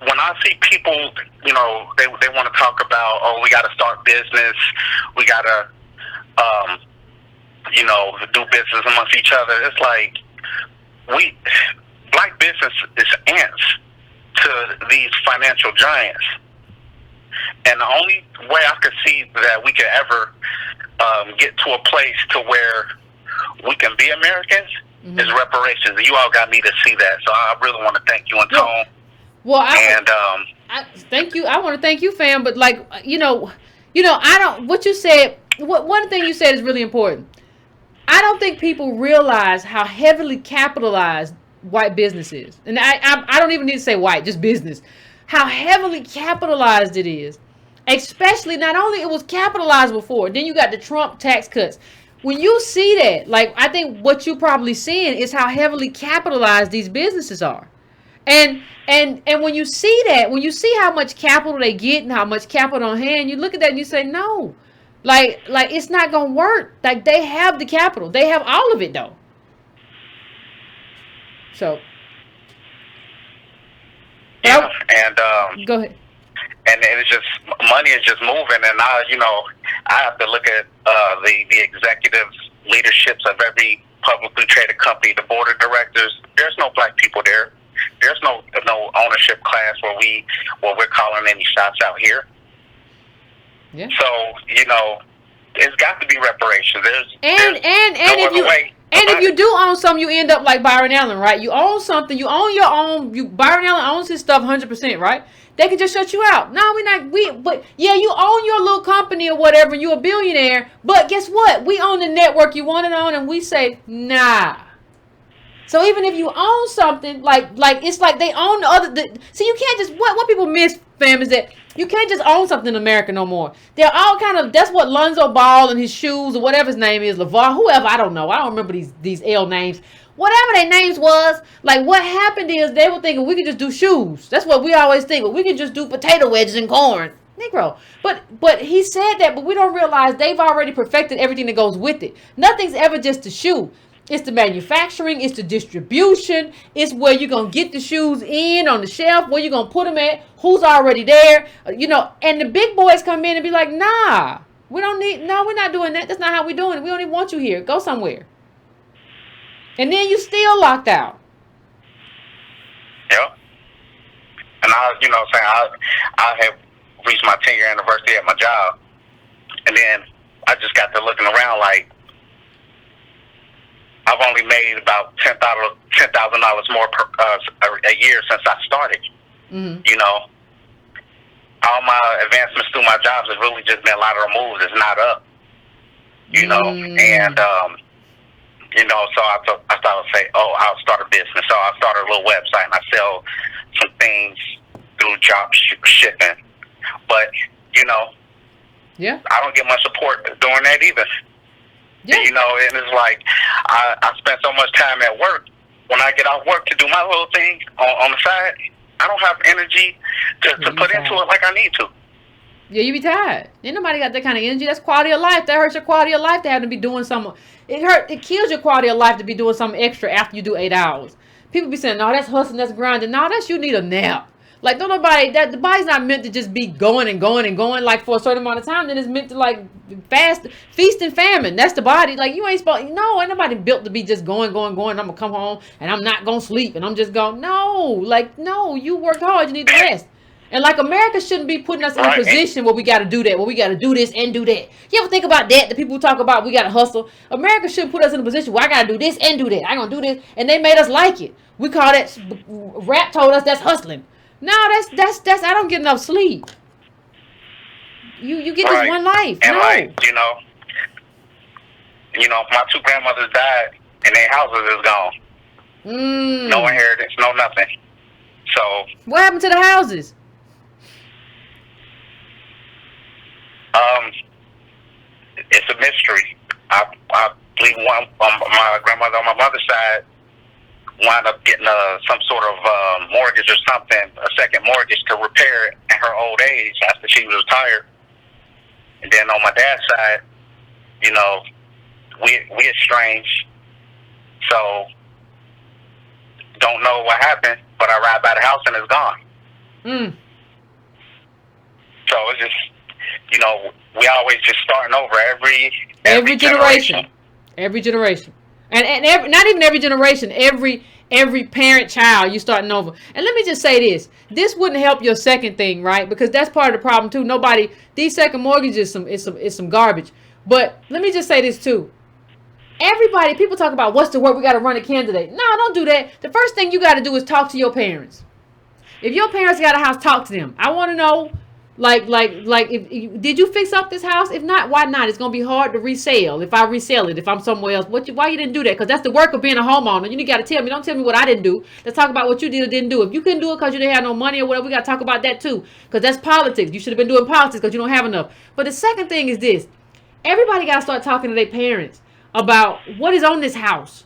B: when I see people, they want to talk about, oh, we got to start business, we got to, do business amongst each other. It's like black business is ants to these financial giants. And the only way I could see that we could ever get to a place to where we can be Americans is reparations. And you all got me to see that. So I really want to thank you and Tone.
A: Well, I thank you. I want to thank you, fam. But I don't. What you said. One thing you said is really important. I don't think people realize how heavily capitalized white business is, and I don't even need to say white, just business. How heavily capitalized it is, especially not only it was capitalized before. Then you got the Trump tax cuts. When you see that, I think what you're probably seeing is how heavily capitalized these businesses are. And when you see that, when you see how much capital they get and how much capital on hand, you look at that and you say, no, it's not gonna work. They have the capital, they have all of it though. So,
B: yeah, and
A: go ahead.
B: And it's just money is just moving, and I have to look at the executive leaderships of every publicly traded company, the board of directors. There's no black people there. There's no ownership class where we're calling any shots out here. Yeah. So it's got to be reparations. There's no other way.
A: And if you do own something, you end up like Byron Allen, right? You own something, you own your own. Byron Allen owns his stuff 100%, right? They can just shut you out. No, but yeah, you own your little company or whatever. You're a billionaire, but guess what? We own the network you want it on, and we say nah. So even if you own something, it's like they own the other. So you can't just what people miss, fam, is that you can't just own something in America no more. They're all kind of, that's what Lonzo Ball and his shoes or whatever his name is, LeVar, whoever, I don't know. I don't remember these L names. Whatever their names was, what happened is they were thinking we could just do shoes. That's what we always think. Well, we can just do potato wedges and corn. Negro. But he said that, but we don't realize they've already perfected everything that goes with it. Nothing's ever just a shoe. It's the manufacturing. It's the distribution. It's where you're going to get the shoes in on the shelf, where you're going to put them at, who's already there. And the big boys come in and be like, nah, we're not doing that. That's not how we're doing it. We don't even want you here. Go somewhere. And then you still locked out.
B: Yep. And I have reached my 10-year anniversary at my job. And then I just got to looking around like, I've only made about $10,000 more a year since I started.
A: Mm-hmm.
B: All my advancements through my jobs have really just been lateral moves. It's not up. And so I started to say, I'll start a business. So I started a little website and I sell some things through drop shipping. But
A: yeah,
B: I don't get much support doing that either.
A: Yeah.
B: And it's like I spend so much time at work. When I get off work to do my little thing on the side, I don't have energy to put into it like I need to.
A: Yeah, you be tired. Ain't nobody got that kind of energy. That's quality of life. That hurts your quality of life to have to be doing something. It kills your quality of life to be doing something extra after you do 8 hours. People be saying, no, that's hustling, that's grinding. No, that's you need a nap. Like, don't nobody, the body's not meant to just be going and going and going like for a certain amount of time. Then it's meant to like feast and famine. That's the body. Like, you ain't supposed, no, ain't nobody built to be just going. I'm going to come home and I'm not going to sleep and I'm just going, no, you worked hard. You need to rest. And like America shouldn't be putting us in a position where we got to do that, where we got to do this and do that. You ever think about that? The people who talk about we got to hustle. America shouldn't put us in a position where I got to do this and do that. I'm going to do this. And they made us like it. We call that, rap told us that's hustling. No, that's I don't get enough sleep. You get this one life.
B: And
A: no.
B: My two grandmothers died and their houses is gone. No inheritance, no nothing. So
A: what happened to the houses?
B: It's a mystery. I believe one my grandmother on my mother's side wound up getting some sort of mortgage or something, a second mortgage to repair it in her old age after she was retired. And then on my dad's side, we estranged. So don't know what happened, but I ride by the house and it's gone. So it's just, we always just starting over every generation.
A: Every generation. And not even every generation, every parent child, you starting over. And let me just say this wouldn't help your second thing, right? Because that's part of the problem too. These second mortgages is some garbage. But let me just say this too. People talk about what's the work, we got to run a candidate. No, don't do that. The first thing you got to do is talk to your parents. If your parents got a house, talk to them. I want to know, did you fix up this house? If not, why not? It's gonna be hard to resell. If I resell it, if I'm somewhere else, why you didn't do that? Because that's the work of being a homeowner. You got to tell me. Don't tell me what I didn't do. Let's talk about what you did or didn't do. If you couldn't do it because you didn't have no money or whatever, we got to talk about that too. Because that's politics. You should have been doing politics because you don't have enough. But the second thing is this: everybody got to start talking to their parents about what is on this house.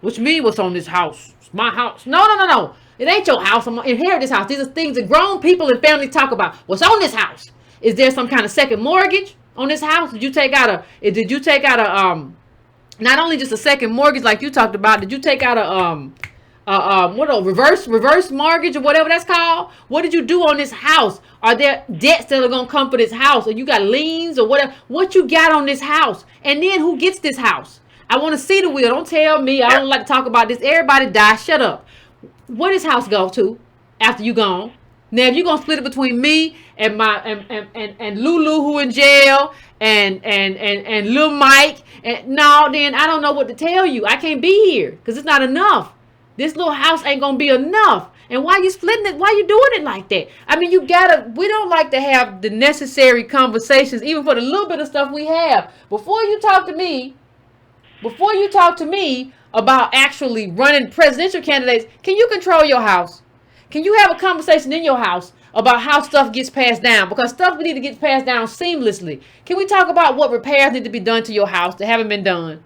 A: Which means what's on this house? It's my house. No. It ain't your house. I'm going to inherit this house. These are things that grown people and families talk about. What's on this house? Is there some kind of second mortgage on this house? Did you take out a not only just a second mortgage like you talked about, did you take out a reverse mortgage or whatever that's called? What did you do on this house? Are there debts that are going to come for this house? Or you got liens or whatever? What you got on this house? And then who gets this house? I want to see the will. Don't tell me. I don't like to talk about this. Everybody die. Shut up. Where does house go to after you gone? Now, if you're gonna split it between me and my and Lulu who in jail and Lil Mike, then I don't know what to tell you. I can't be here because it's not enough. This little house ain't gonna be enough. And why you splitting it? Why you doing it like that? I mean, we don't like to have the necessary conversations, even for the little bit of stuff we have. Before you talk to me about actually running presidential candidates, can you control your house? Can you have a conversation in your house about how stuff gets passed down? Because stuff we need to get passed down seamlessly. Can we talk about what repairs need to be done to your house that haven't been done?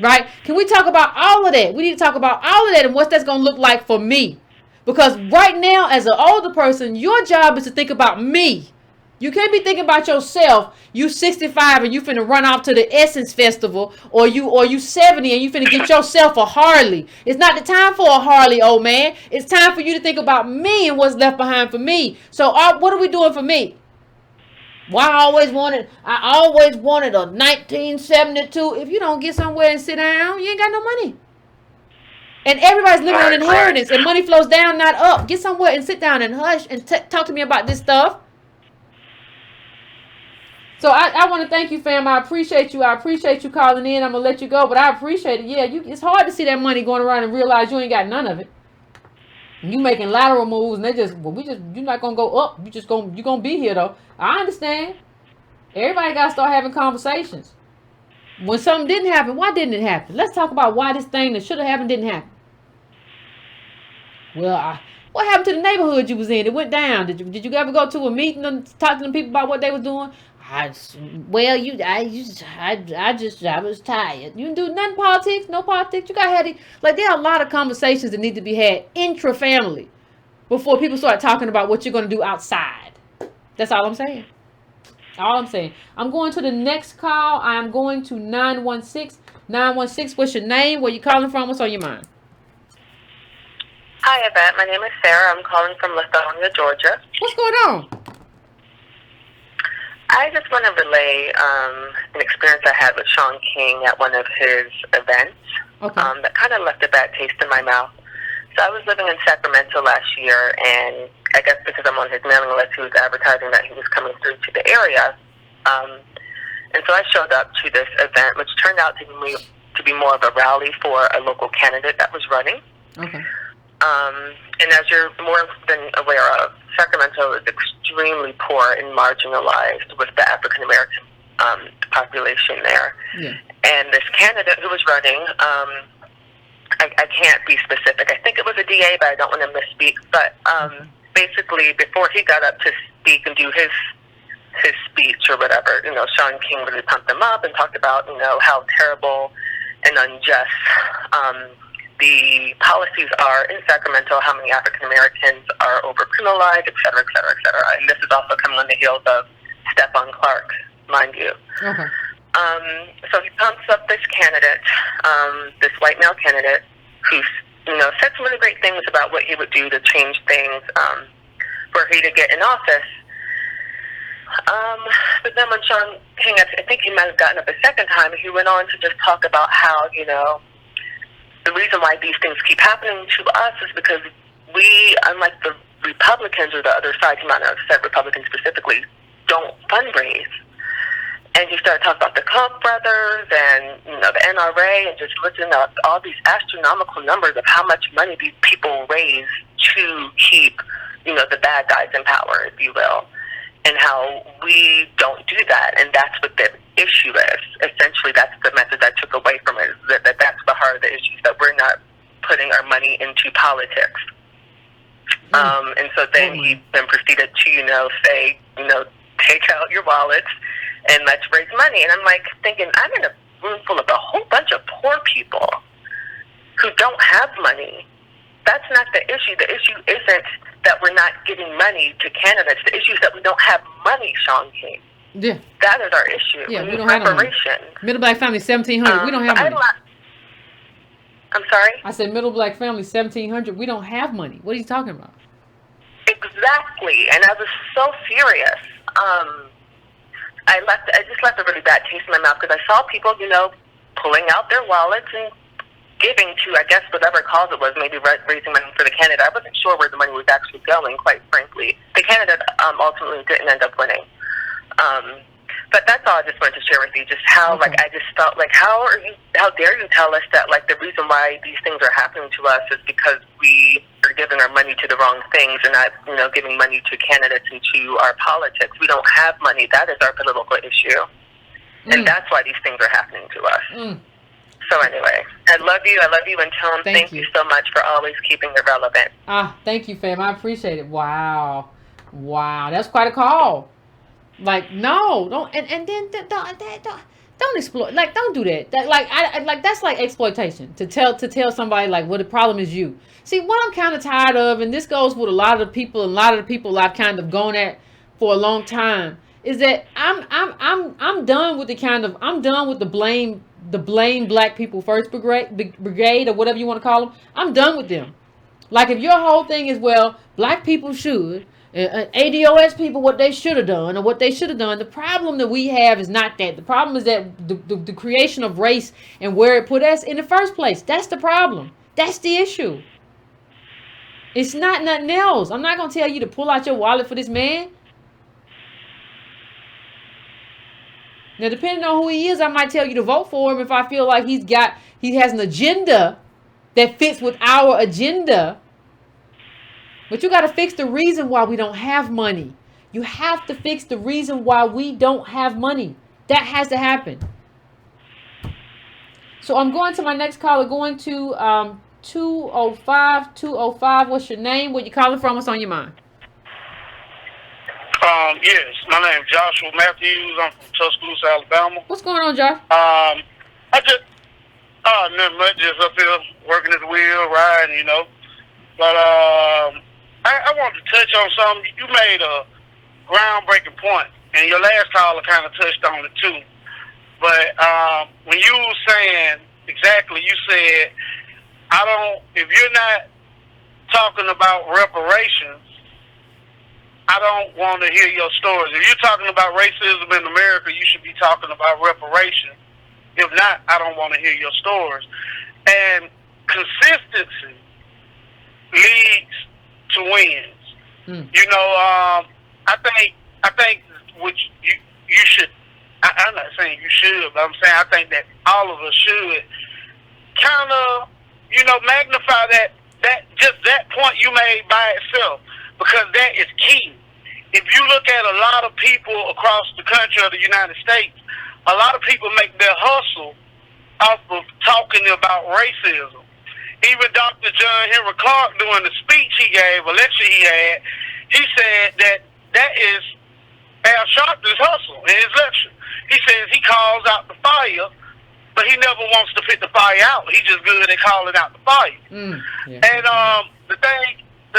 A: Right? Can we talk about all of that? We need to talk about all of that and what that's going to look like for me. Because right now, as an older person, your job is to think about me. You can't be thinking about yourself. You 65 and you finna run off to the Essence Festival, or you 70 and you finna get yourself a Harley. It's not the time for a Harley, old man. It's time for you to think about me and what's left behind for me. So what are we doing for me? Why I always wanted a 1972. If you don't get somewhere and sit down, you ain't got no money. And everybody's living on inheritance, and money flows down, not up. Get somewhere and sit down and hush and talk to me about this stuff. So I want to thank you, fam. I appreciate you. I appreciate you calling in. I'm gonna let you go, but I appreciate it. Yeah, it's hard to see that money going around and realize you ain't got none of it. You making lateral moves, and you're not gonna go up. You're gonna be here though. I understand. Everybody gotta start having conversations. When something didn't happen, why didn't it happen? Let's talk about why this thing that should have happened didn't happen. Well, what happened to the neighborhood you was in? It went down. Did you ever go to a meeting and talk to them people about what they was doing? I was tired. You didn't do nothing politics, no politics. You got had it. Like, there are a lot of conversations that need to be had intra-family before people start talking about what you're going to do outside. That's all I'm saying. All I'm saying. I'm going to the next call. I am going to 916. 916, what's your name? Where you calling from? What's on your mind?
D: Hi, Yvette. My name is Sarah. I'm calling from Lithonia, Georgia.
A: What's going on?
D: I just want to relay an experience I had with Shaun King at one of his events.
A: Okay.
D: That kind of left a bad taste in my mouth. So I was living in Sacramento last year, and I guess because I'm on his mailing list, he was advertising that he was coming through to the area. And so I showed up to this event, which turned out to be more of a rally for a local candidate that was running.
A: Okay.
D: And as you're more than aware of, Sacramento is extremely poor and marginalized with the African American population there.
A: Yeah.
D: And this candidate who was running, I can't be specific. I think it was a DA, but I don't want to misspeak. But basically, before he got up to speak and do his speech or whatever, Shaun King really pumped him up and talked about, how terrible and unjust the policies are in Sacramento, how many African Americans are over-criminalized, et cetera, et cetera, et cetera. And this is also coming on the heels of Stephon Clark, mind you.
A: Okay.
D: So he pumps up this candidate, this white male candidate, who said some really great things about what he would do to change things for he to get in office. But then when Shaun King, I think he might have gotten up a second time, he went on to just talk about how, the reason why these things keep happening to us is because we, unlike the Republicans or the other side, you might have said Republicans specifically, don't fundraise. And he started talking about the Koch brothers and, the NRA, and just looking at all these astronomical numbers of how much money these people raise to keep, the bad guys in power, if you will. And how we don't do that, and that's what the issue is. Essentially, that's the message I took away from it, that's the heart of the issue, that we're not putting our money into politics. And so then he then proceeded to, say, take out your wallets and let's raise money. And I'm like thinking, I'm in a room full of a whole bunch of poor people who don't have money. That's not the issue. The issue isn't that we're not giving money to candidates. The issue is that we don't have money, Shaun King.
A: Yeah.
D: That is our issue.
A: Yeah, we don't have money. Middle black family, 1,700. We don't have money.
D: I'm sorry?
A: I said middle black family, 1,700. We don't have money. What are you talking about?
D: Exactly. And I was so furious. I just left a really bad taste in my mouth because I saw people, pulling out their wallets and giving to, I guess, whatever cause it was, maybe raising money for the candidate. I wasn't sure where the money was actually going, quite frankly. The candidate ultimately didn't end up winning. But that's all I just wanted to share with you, just how, I just felt how dare you tell us that, the reason why these things are happening to us is because we are giving our money to the wrong things and not, giving money to candidates and to our politics. We don't have money. That is our political issue. And that's why these things are happening to us. So anyway, I love you, and Tom, thank you so much for always keeping it relevant.
A: Thank you, fam. I appreciate it. Wow, that's quite a call. No, don't, and then don't exploit. Don't do that. That's like exploitation. To tell somebody well, the problem is you. See, what I'm kind of tired of, and this goes with a lot of the people I've kind of gone at for a long time is that I'm done with I'm done with the blame black people first brigade or whatever you want to call them. I'm done with them. Like if your whole thing is, well, black people should, ADOS people what they should have done or what they should have done. The problem that we have is not that. The problem is that the creation of race and where it put us in the first place. That's the problem. That's the issue. It's not nothing else. I'm not gonna tell you to pull out your wallet for this man. Now, depending on who he is, I might tell you to vote for him if I feel like he has an agenda that fits with our agenda. But you got to fix the reason why we don't have money. You have to fix the reason why we don't have money. That has to happen. So I'm going to my next caller, going to 205. 205. What's your name? Where you calling from? What's on your mind?
B: Yes, my name is Joshua Matthews. I'm from Tuscaloosa, Alabama.
A: What's going on, Josh?
B: I just, nothing much, just up here working his wheel, riding, you know. But I wanted to touch on something. You made a groundbreaking point, and your last caller kind of touched on it too. But when you were saying exactly, you said, if you're not talking about reparations, I don't want to hear your stories. If you're talking about racism in America, you should be talking about reparations. If not, I don't want to hear your stories. And consistency leads to wins. You know, I think which you should. I'm not saying you should, but I'm saying I think that all of us should kind of, you know, magnify that point you made by itself, because that is key. If you look at a lot of people across the country of the United States, a lot of people make their hustle off of talking about racism. Even Dr. John Henry Clark, during the speech he gave, a lecture he had, he said that is Al Sharpton's hustle in his lecture. He says he calls out the fire, but he never wants to put the fire out. He's just good at calling out the fire.
A: Yeah.
B: And the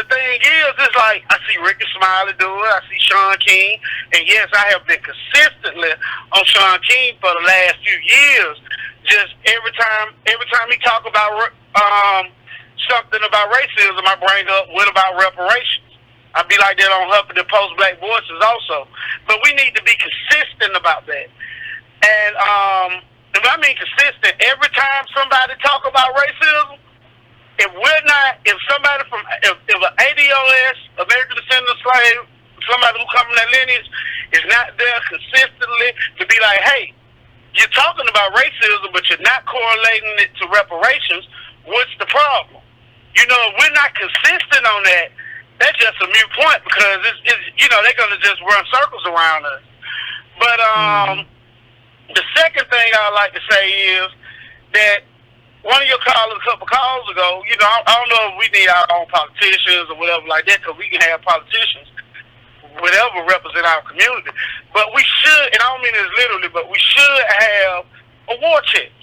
B: thing is, it's like I see Ricky Smiley do it. I see Shaun King, and yes, I have been consistently on Shaun King for the last few years. Just every time he talk about something about racism, I bring up what about reparations. I be like that on Huffington Post Black Voices also. But we need to be consistent about that. And if I mean consistent, every time somebody talk about racism, if an ADOS, American Descendant of Slave, somebody who come from that lineage, is not there consistently to be like, hey, you're talking about racism, but you're not correlating it to reparations, what's the problem? You know, if we're not consistent on that, that's just a moot point, because it's you know, they're going to just run circles around us. But the second thing I'd like to say is that one of your callers a couple calls ago, you know, I don't know if we need our own politicians or whatever like that, because we can have politicians, whatever, represent our community. But we should, and I don't mean this literally, but we should have a war chest.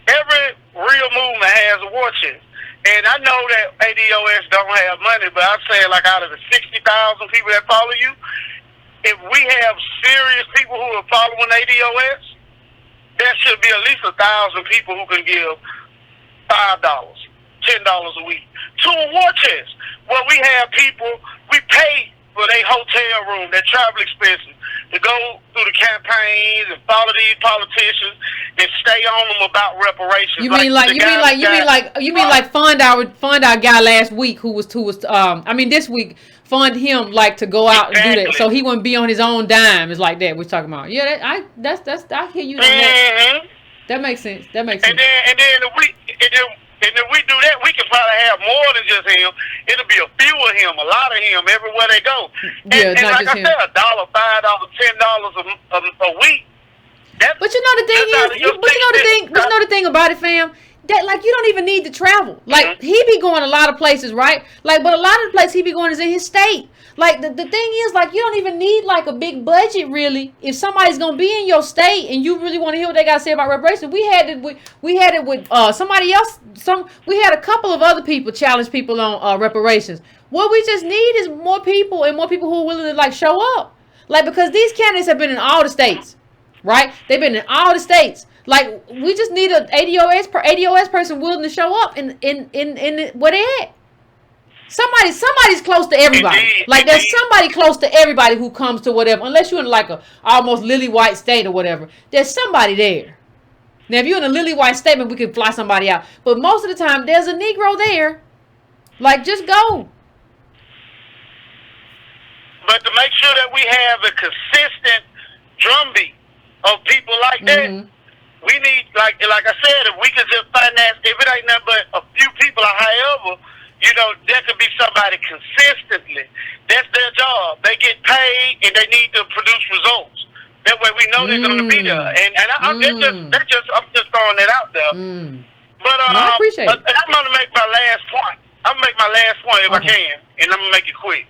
B: Every real movement has a war chest. And I know that ADOS don't have money, but I'm saying, like, out of the 60,000 people that follow you, if we have serious people who are following ADOS, there should be at least 1,000 people who can give $5, $10 a week to a war chest. Where we have people, we pay for their hotel room, their travel expenses, to go through the campaigns and follow these politicians and stay on them about reparations.
A: You mean like fund our guy last week who was this week, fund him like to go out and do that, so he wouldn't be on his own dime. It's like that we're talking about. Yeah, I hear you on that. That makes sense. And then if we do that, we can probably have more than just him. It'll be a few of him, a lot of him, everywhere they go. And not
B: like
A: just
B: I
A: him.
B: said, $1, $5, $10 a week.
A: But you know the thing is, you know the thing about it, fam. That, like, you don't even need to travel. Like, he be going a lot of places, right? Like, but a lot of the places he be going is in his state. Like, the thing is, like, you don't even need, like, a big budget, really. If somebody's going to be in your state and you really want to hear what they got to say about reparations, we had it with somebody else. We had a couple of other people challenge people on reparations. What we just need is more people and more people who are willing to like show up. Like, because these candidates have been in all the states, right? They've been in all the states. Like, we just need an ADOS person willing to show up in where they at. Somebody's close to everybody.
B: Indeed,
A: Like, there's
B: indeed.
A: somebody close to everybody who comes to whatever. Unless you're in like a almost lily white state or whatever, there's somebody there. Now, if you're in a lily white state, we can fly somebody out. But most of the time, there's a Negro there. Like, just go.
B: But to make sure that we have a consistent drumbeat of people like that, we need, like I said, if we could just finance, if it ain't nothing but a few people or however, you know, there could be somebody consistently. That's their job. They get paid and they need to produce results. That way we know they're going to be there. And I'm just throwing that out there. But
A: I appreciate it.
B: I'm going to make my last point. I'm going to make my last point if I can, and I'm going to make it quick.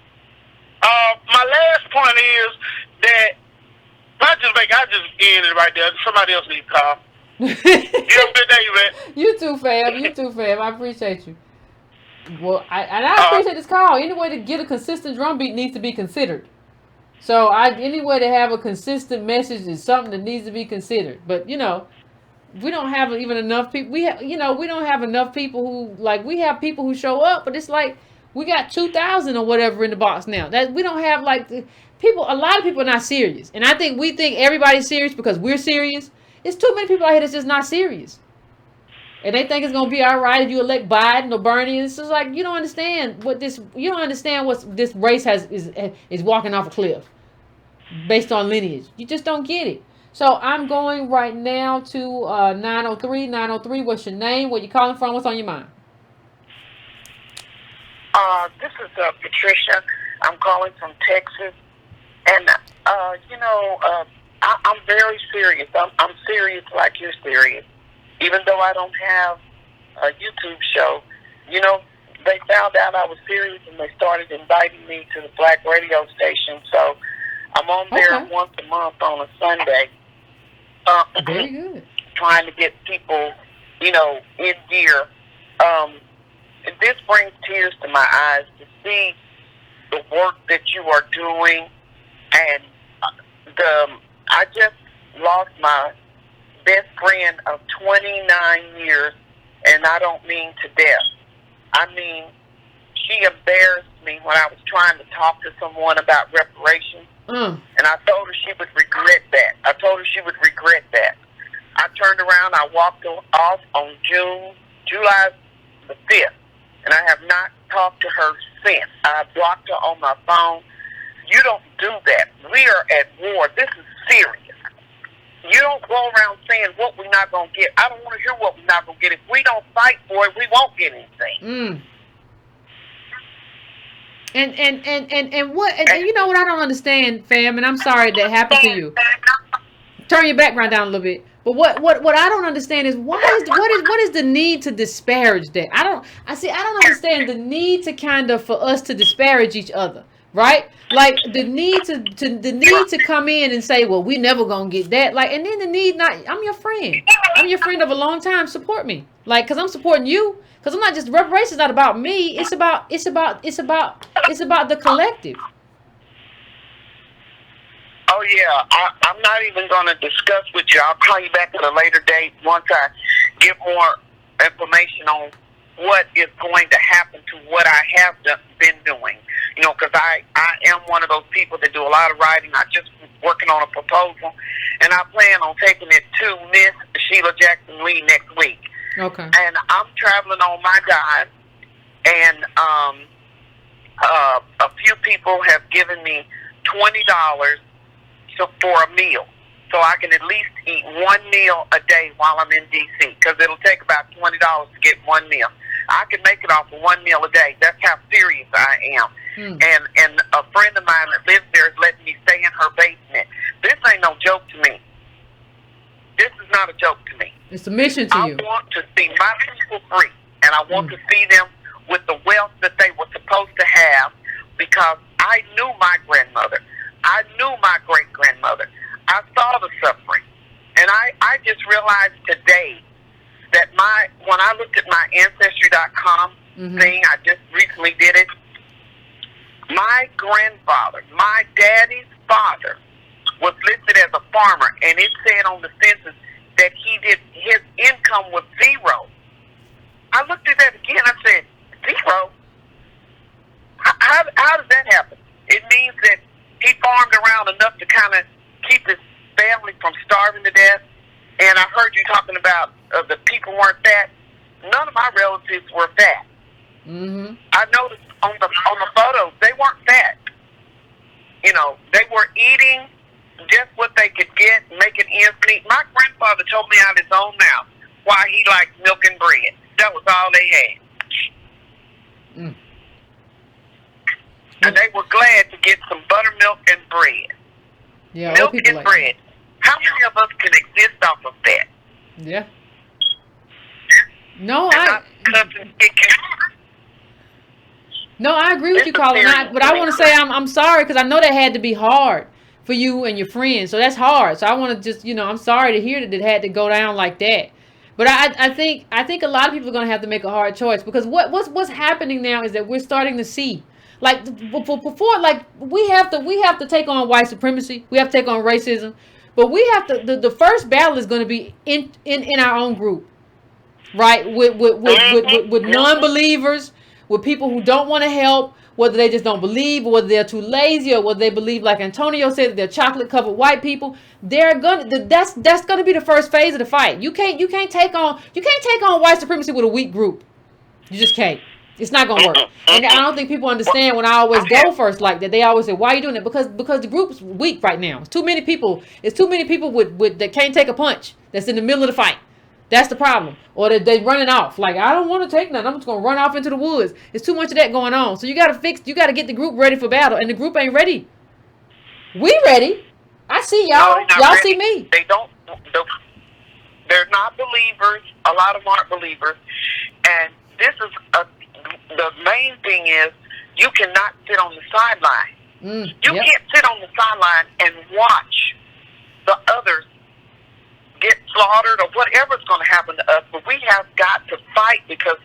B: My last point is that I just end it right there. Somebody else needs to call. You have a good day, Yvette.
A: You too, fam. I appreciate you. Well, I appreciate this call. Any way to get a consistent drumbeat needs to be considered. So any way to have a consistent message is something that needs to be considered. But you know, we don't have even enough people. We don't have enough people who like. We have people who show up, but it's like we got 2,000 or whatever in the box now. That we don't have like people. A lot of people are not serious, and I think we think everybody's serious because we're serious. It's too many people out here that's just not serious. And they think it's gonna be all right if you elect Biden or Bernie. It's just like you don't understand what this race is walking off a cliff based on lineage. You just don't get it. So I'm going right now to 903. 903. What's your name? Where you calling from? What's on your mind?
C: This is Patricia. I'm calling from Texas, and I'm very serious. I'm serious like you're serious. Even though I don't have a YouTube show, you know, they found out I was serious and they started inviting me to the black radio station. So I'm on there once a month on a Sunday.
A: Very good.
C: Trying to get people, you know, in gear. This brings tears to my eyes to see the work that you are doing. And I just lost my best friend of 29 years, and I don't mean to death. I mean, she embarrassed me when I was trying to talk to someone about reparations, and I told her she would regret that. I turned around, I walked off on July the 5th, and I have not talked to her since. I blocked her on my phone. You don't do that. We are at war. This is serious. You don't go around saying what we're not going to get. I don't want to hear what we're not going to get. If we don't fight for it, we won't get anything.
A: And you know what I don't understand, fam, and I'm sorry that happened to you. Turn your background down a little bit. But what I don't understand is what is the need to disparage that? I don't understand the need to for us to disparage each other. Right? Like the need to come in and say, well, we never gonna get that. Like, and then the need not. I'm your friend. I'm your friend of a long time. Support me. Like, cause I'm supporting you. Cause I'm not just reparations. Not about me. It's about the collective.
C: Oh yeah, I'm not even gonna discuss with you. I'll call you back at a later date once I get more information on what is going to happen to what I have been doing. You know, because I am one of those people that do a lot of writing. I just working on a proposal, and I plan on taking it to Miss Sheila Jackson Lee next week.
A: Okay.
C: And I'm traveling on my dime, and a few people have given me $20 for a meal, so I can at least eat one meal a day while I'm in D.C. because it'll take about $20 to get one meal. I can make it off of one meal a day. That's how serious I am. And a friend of mine that lives there is letting me stay in her basement. This ain't no joke to me. This is not a joke to me.
A: It's a mission to you.
C: I want to see my people free, and I want to see them with the wealth that they were supposed to have, because I knew my grandmother. I knew my great-grandmother. I saw the suffering. And I just realized today that when I looked at my Ancestry.com thing, I just recently did it, My grandfather, my daddy's father, was listed as a farmer, and it said on the census that his income was zero. I looked at that again. I said, zero? How does that happen? It means that he farmed around enough to kind of keep his family from starving to death. And I heard you talking about the people weren't fat. None of my relatives were fat.
A: Mm-hmm.
C: I noticed on the photos they weren't fat. You know, they were eating just what they could get, making ends meet. My grandfather told me out of his own mouth why he liked milk and bread. That was all they had.
A: Mm.
C: And they were glad to get some buttermilk and bread.
A: Yeah,
C: milk and
A: like
C: bread. How many of us can exist off of that?
A: Yeah. No, No, I agree with you, Colin. But I want to say I'm sorry because I know that had to be hard for you and your friends. So that's hard. So I want to just, I'm sorry to hear that it had to go down like that. But I think a lot of people are going to have to make a hard choice because what's happening now is that we're starting to see, like before, like we have to take on white supremacy. We have to take on racism. But we have to. The first battle is going to be in our own group, right? With non-believers, with people who don't want to help, whether they just don't believe, or whether they're too lazy, or whether they believe, like Antonio said, that they're chocolate-covered white people. That's gonna be the first phase of the fight. You can't take on white supremacy with a weak group. You just can't. It's not gonna work. And I don't think people understand when I always go first like that. They always say, "Why are you doing it?" Because the group's weak right now. It's too many people. It's too many people with that can't take a punch. That's in the middle of the fight. That's the problem. Or they running off. Like, I don't want to take nothing. I'm just gonna run off into the woods. It's too much of that going on. So you gotta get the group ready for battle, and the group ain't ready. We ready. I see y'all.
C: No,
A: y'all
C: ready.
A: See me.
C: They don't. They're not believers. A lot of them aren't believers. And this is the main thing is you cannot sit on the sideline. You can't sit on the sideline and watch the others get slaughtered or whatever's going to happen to us. But we have got to fight because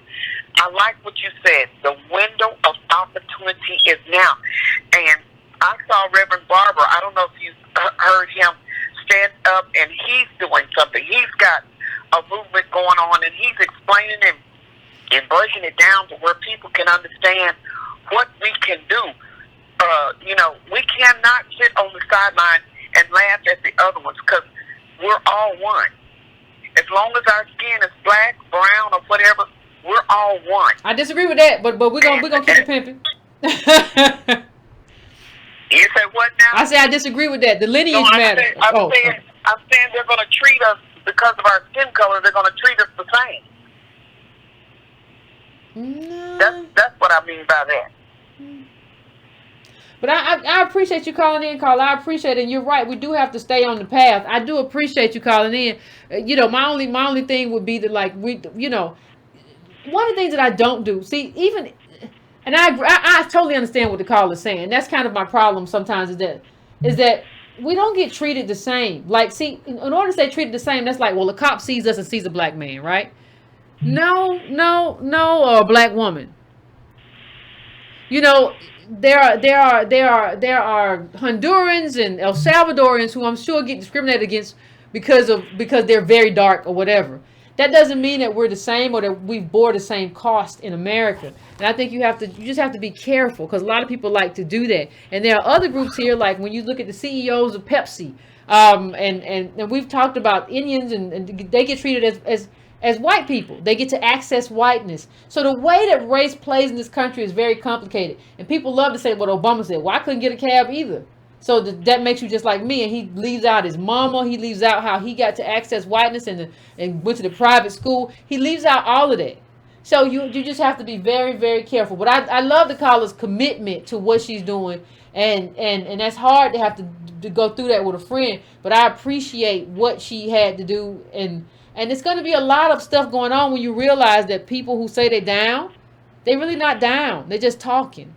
C: I like what you said. The window of opportunity is now. And I saw Reverend Barber. I don't know if you heard him stand up, and he's doing something. He's got a movement going on, and he's explaining and breaking it down to where people can understand what we can do. We cannot sit on the sideline and laugh at the other ones because we're all one. As long as our skin is black, brown, or whatever, we're all one.
A: I disagree with that, but we're gonna keep it pimping.
C: You say what now?
A: I say I disagree with that. The lineage matter.
C: I'm saying they're going to treat us because of our skin color. They're going to treat us the same.
A: No.
C: That's what I mean by that.
A: But I appreciate you calling in, Carl. I appreciate it. And you're right. We do have to stay on the path. I do appreciate you calling in. My only thing would be that, like, one of the things that I don't do. See, even, and I totally understand what the caller is saying. That's kind of my problem sometimes is that we don't get treated the same. Like, see, in order to stay treated the same, that's like, well, a cop sees us and sees a black man, right? No, or a black woman. There are Hondurans and El Salvadorians who I'm sure get discriminated against because they're very dark or whatever. That doesn't mean that we're the same or that we bore the same cost in America. And I think you just have to be careful because a lot of people like to do that. And there are other groups here, like when you look at the CEOs of Pepsi, and we've talked about Indians and they get treated as white people. They get to access whiteness. So the way that race plays in this country is very complicated. And people love to say what Obama said. Well, I couldn't get a cab either. So that makes you just like me. And he leaves out his mama. He leaves out how he got to access whiteness and went to the private school. He leaves out all of that. So you just have to be very, very careful. But I love the caller's commitment to what she's doing. And that's hard to have to go through that with a friend. But I appreciate what she had to do. And it's going to be a lot of stuff going on when you realize that people who say they're down, they're really not down. They're just talking.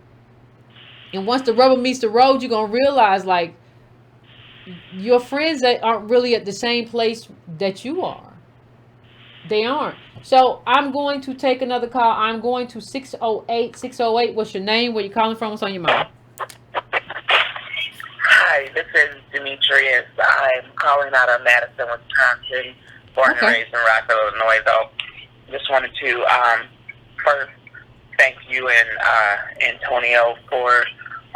A: And once the rubber meets the road, you're going to realize, like, your friends that aren't really at the same place that you are. They aren't. So I'm going to take another call. I'm going to 608. 608, what's your name? Where you calling from? What's on your mind?
C: Hi, this is Demetrius. I'm calling out of Madison, Wisconsin, born and raised in Rockville, Illinois, though. Just wanted to first thank you and Antonio for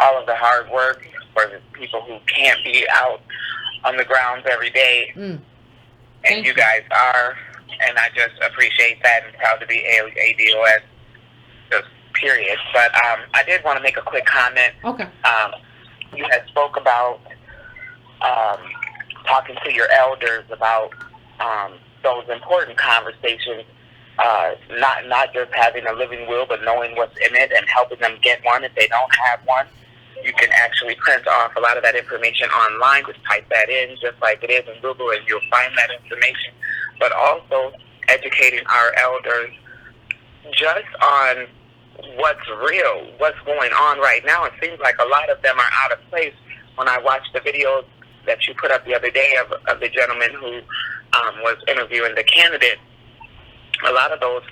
C: all of the hard work for the people who can't be out on the grounds every day. And you guys are, and I just appreciate that and proud to be ADOS, just period. But I did want to make a quick comment.
A: Okay.
C: You had spoke about talking to your elders about those important conversations, not just having a living will, but knowing what's in it and helping them get one if they don't have one. You can actually print off a lot of that information online. Just type that in, just like it is in Google, and you'll find that information. But also educating our elders just on what's real, what's going on right now. It seems like a lot of them are out of place. When I watched the videos that you put up the other day of the gentleman who was interviewing the candidate, a lot of those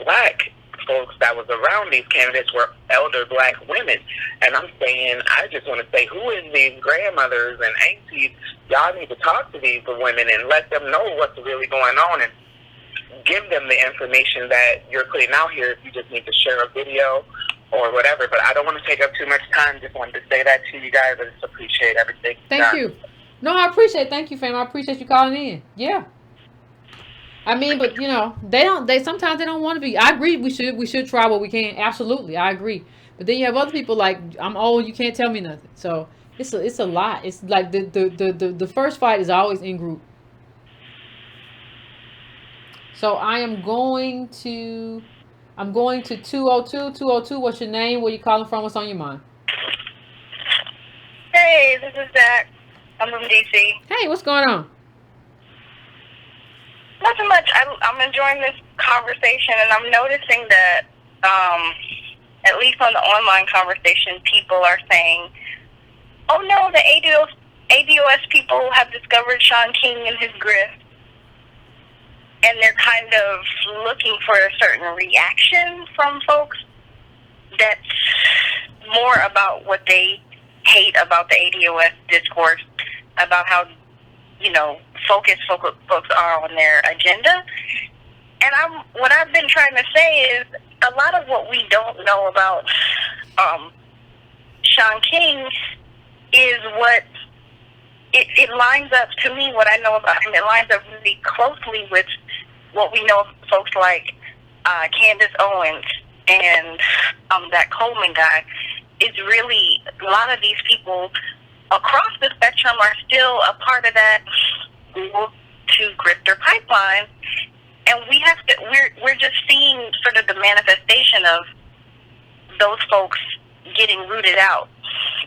C: black folks that was around these candidates were elder black women. And I'm saying, I just want to say, who is these grandmothers and aunties? Y'all need to talk to these women and let them know what's really going on and give them the information that you're putting out here. If you just need to share a video or whatever. But I don't want to take up too much time. Just wanted to say that to you guys. I just appreciate everything.
A: Thank you. No, I appreciate it. Thank you, fam. I appreciate you calling in. Yeah. I mean, but you know, sometimes they don't want to be. I agree. We should try what we can. Absolutely. I agree. But then you have other people like, I'm old, you can't tell me nothing. So it's a lot. It's like the first fight is always in group. So I'm going to 202. What's your name? Where you calling from? What's on your mind?
E: Hey, this is Zach. I'm from DC.
A: Hey, what's going on?
E: Nothing much. I'm enjoying this conversation, and I'm noticing that, at least on the online conversation, people are saying, oh no, the ADOS people have discovered Shaun King and his grift. And they're kind of looking for a certain reaction from folks that's more about what they hate about the ADOS discourse, about how, you know, focused folks are on their agenda. And what I've been trying to say is a lot of what we don't know about Shaun King is what it lines up, to me, what I know about him, it lines up really closely with what we know of folks like Candace Owens and that Coleman guy. Is really, a lot of these people across the spectrum are still a part of that Google to grifter pipeline, and we have to. We're just seeing sort of the manifestation of those folks getting rooted out,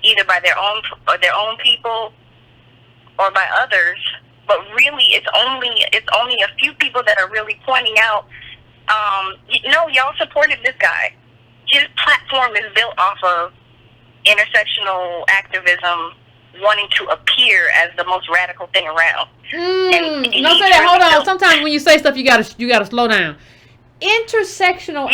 E: either by their own people or by others. But really, it's only a few people that are really pointing out. Y'all supported this guy. His platform is built off of intersectional activism, wanting to appear as the most radical thing around.
A: No, say that. Hold on. Sometimes when you say stuff, you gotta slow down. Intersectional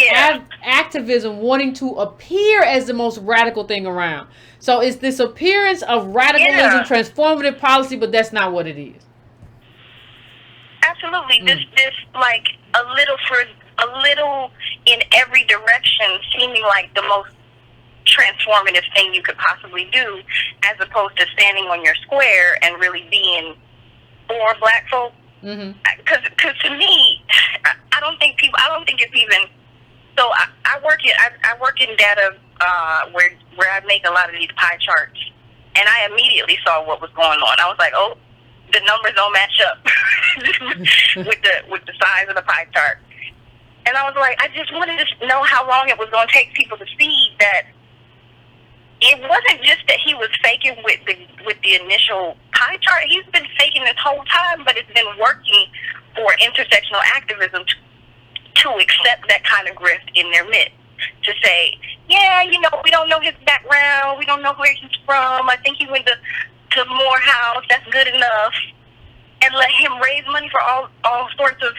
A: activism, wanting to appear as the most radical thing around. So it's this appearance of radicalism, transformative policy, but that's not what it is.
E: Absolutely. This like a little in every direction, seeming like the most transformative thing you could possibly do, as opposed to standing on your square and really being for black folk. Because to me, I don't think it's even. So I work in data where I make a lot of these pie charts, and I immediately saw what was going on. I was like, oh, the numbers don't match up with the size of the pie chart. And I was like, I just wanted to know how long it was going to take people to see that it wasn't just that he was faking with the initial pie chart. He's been faking this whole time, but it's been working for intersectional activism to accept that kind of grift in their midst. To say, yeah, we don't know his background. We don't know where he's from. I think he went to Morehouse. That's good enough. And let him raise money for all sorts of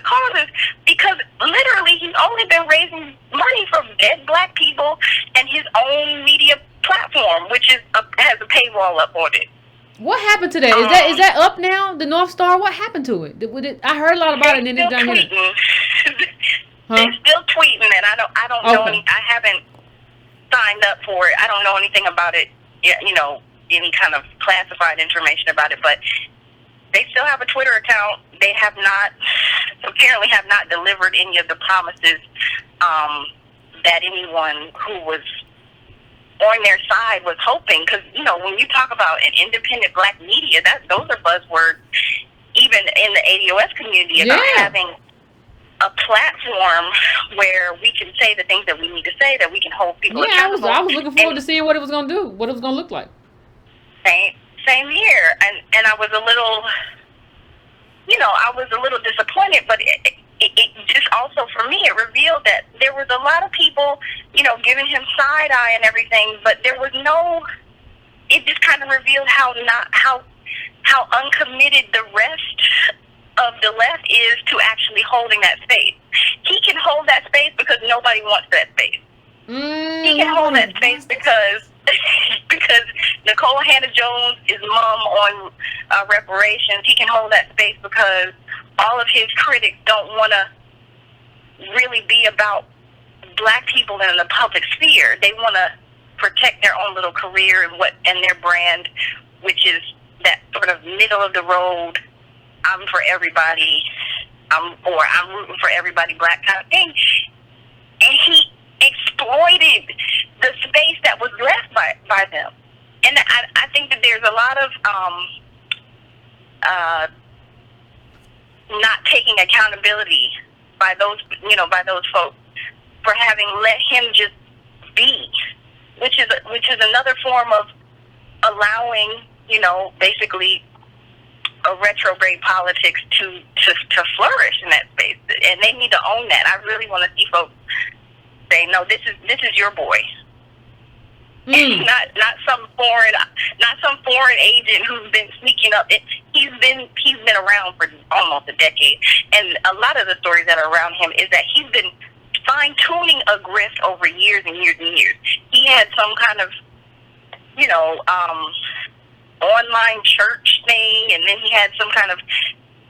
E: causes, because literally he's only been raising money for dead black people and his own media platform, which has a paywall up on it.
A: What happened to that? Is that up now? The North Star? What happened to it? I heard a lot about it, and then it's down here.
E: Huh? They're still tweeting, and I don't know any. I haven't signed up for it. I don't know anything about it. You know, any kind of classified information about it, but they still have a Twitter account. They have not delivered any of the promises that anyone who was on their side was hoping. Because, you know, when you talk about an independent black media, those are buzzwords even in the ADOS community about having a platform where we can say the things that we need to say, that we can hold people accountable.
A: I was looking forward to seeing what it was going to do, what it was going to look like.
E: Same here. And I was a little, disappointed, but it just also, for me, it revealed that there was a lot of people, giving him side eye and everything, but there was it just kind of revealed how uncommitted the rest of the left is to actually holding that space. He can hold that space because nobody wants that space. He can hold that space because Nicole Hannah-Jones is mum on reparations. He can hold that space because all of his critics don't want to really be about black people in the public sphere. They want to protect their own little career and their brand, which is that sort of middle of the road, I'm for everybody, I'm rooting for everybody black kind of thing. And he exploited the space that was left by them. And I think that there's a lot of not taking accountability by those folks for having let him just be, which is another form of allowing, basically a retrograde politics to flourish in that space. And they need to own that. I really want to see folks say, no, this is your boy. Not some foreign agent who's been sneaking up. He's been around for almost a decade, and a lot of the stories that are around him is that he's been fine tuning a grift over years and years and years. He had some kind of online church thing, and then he had some kind of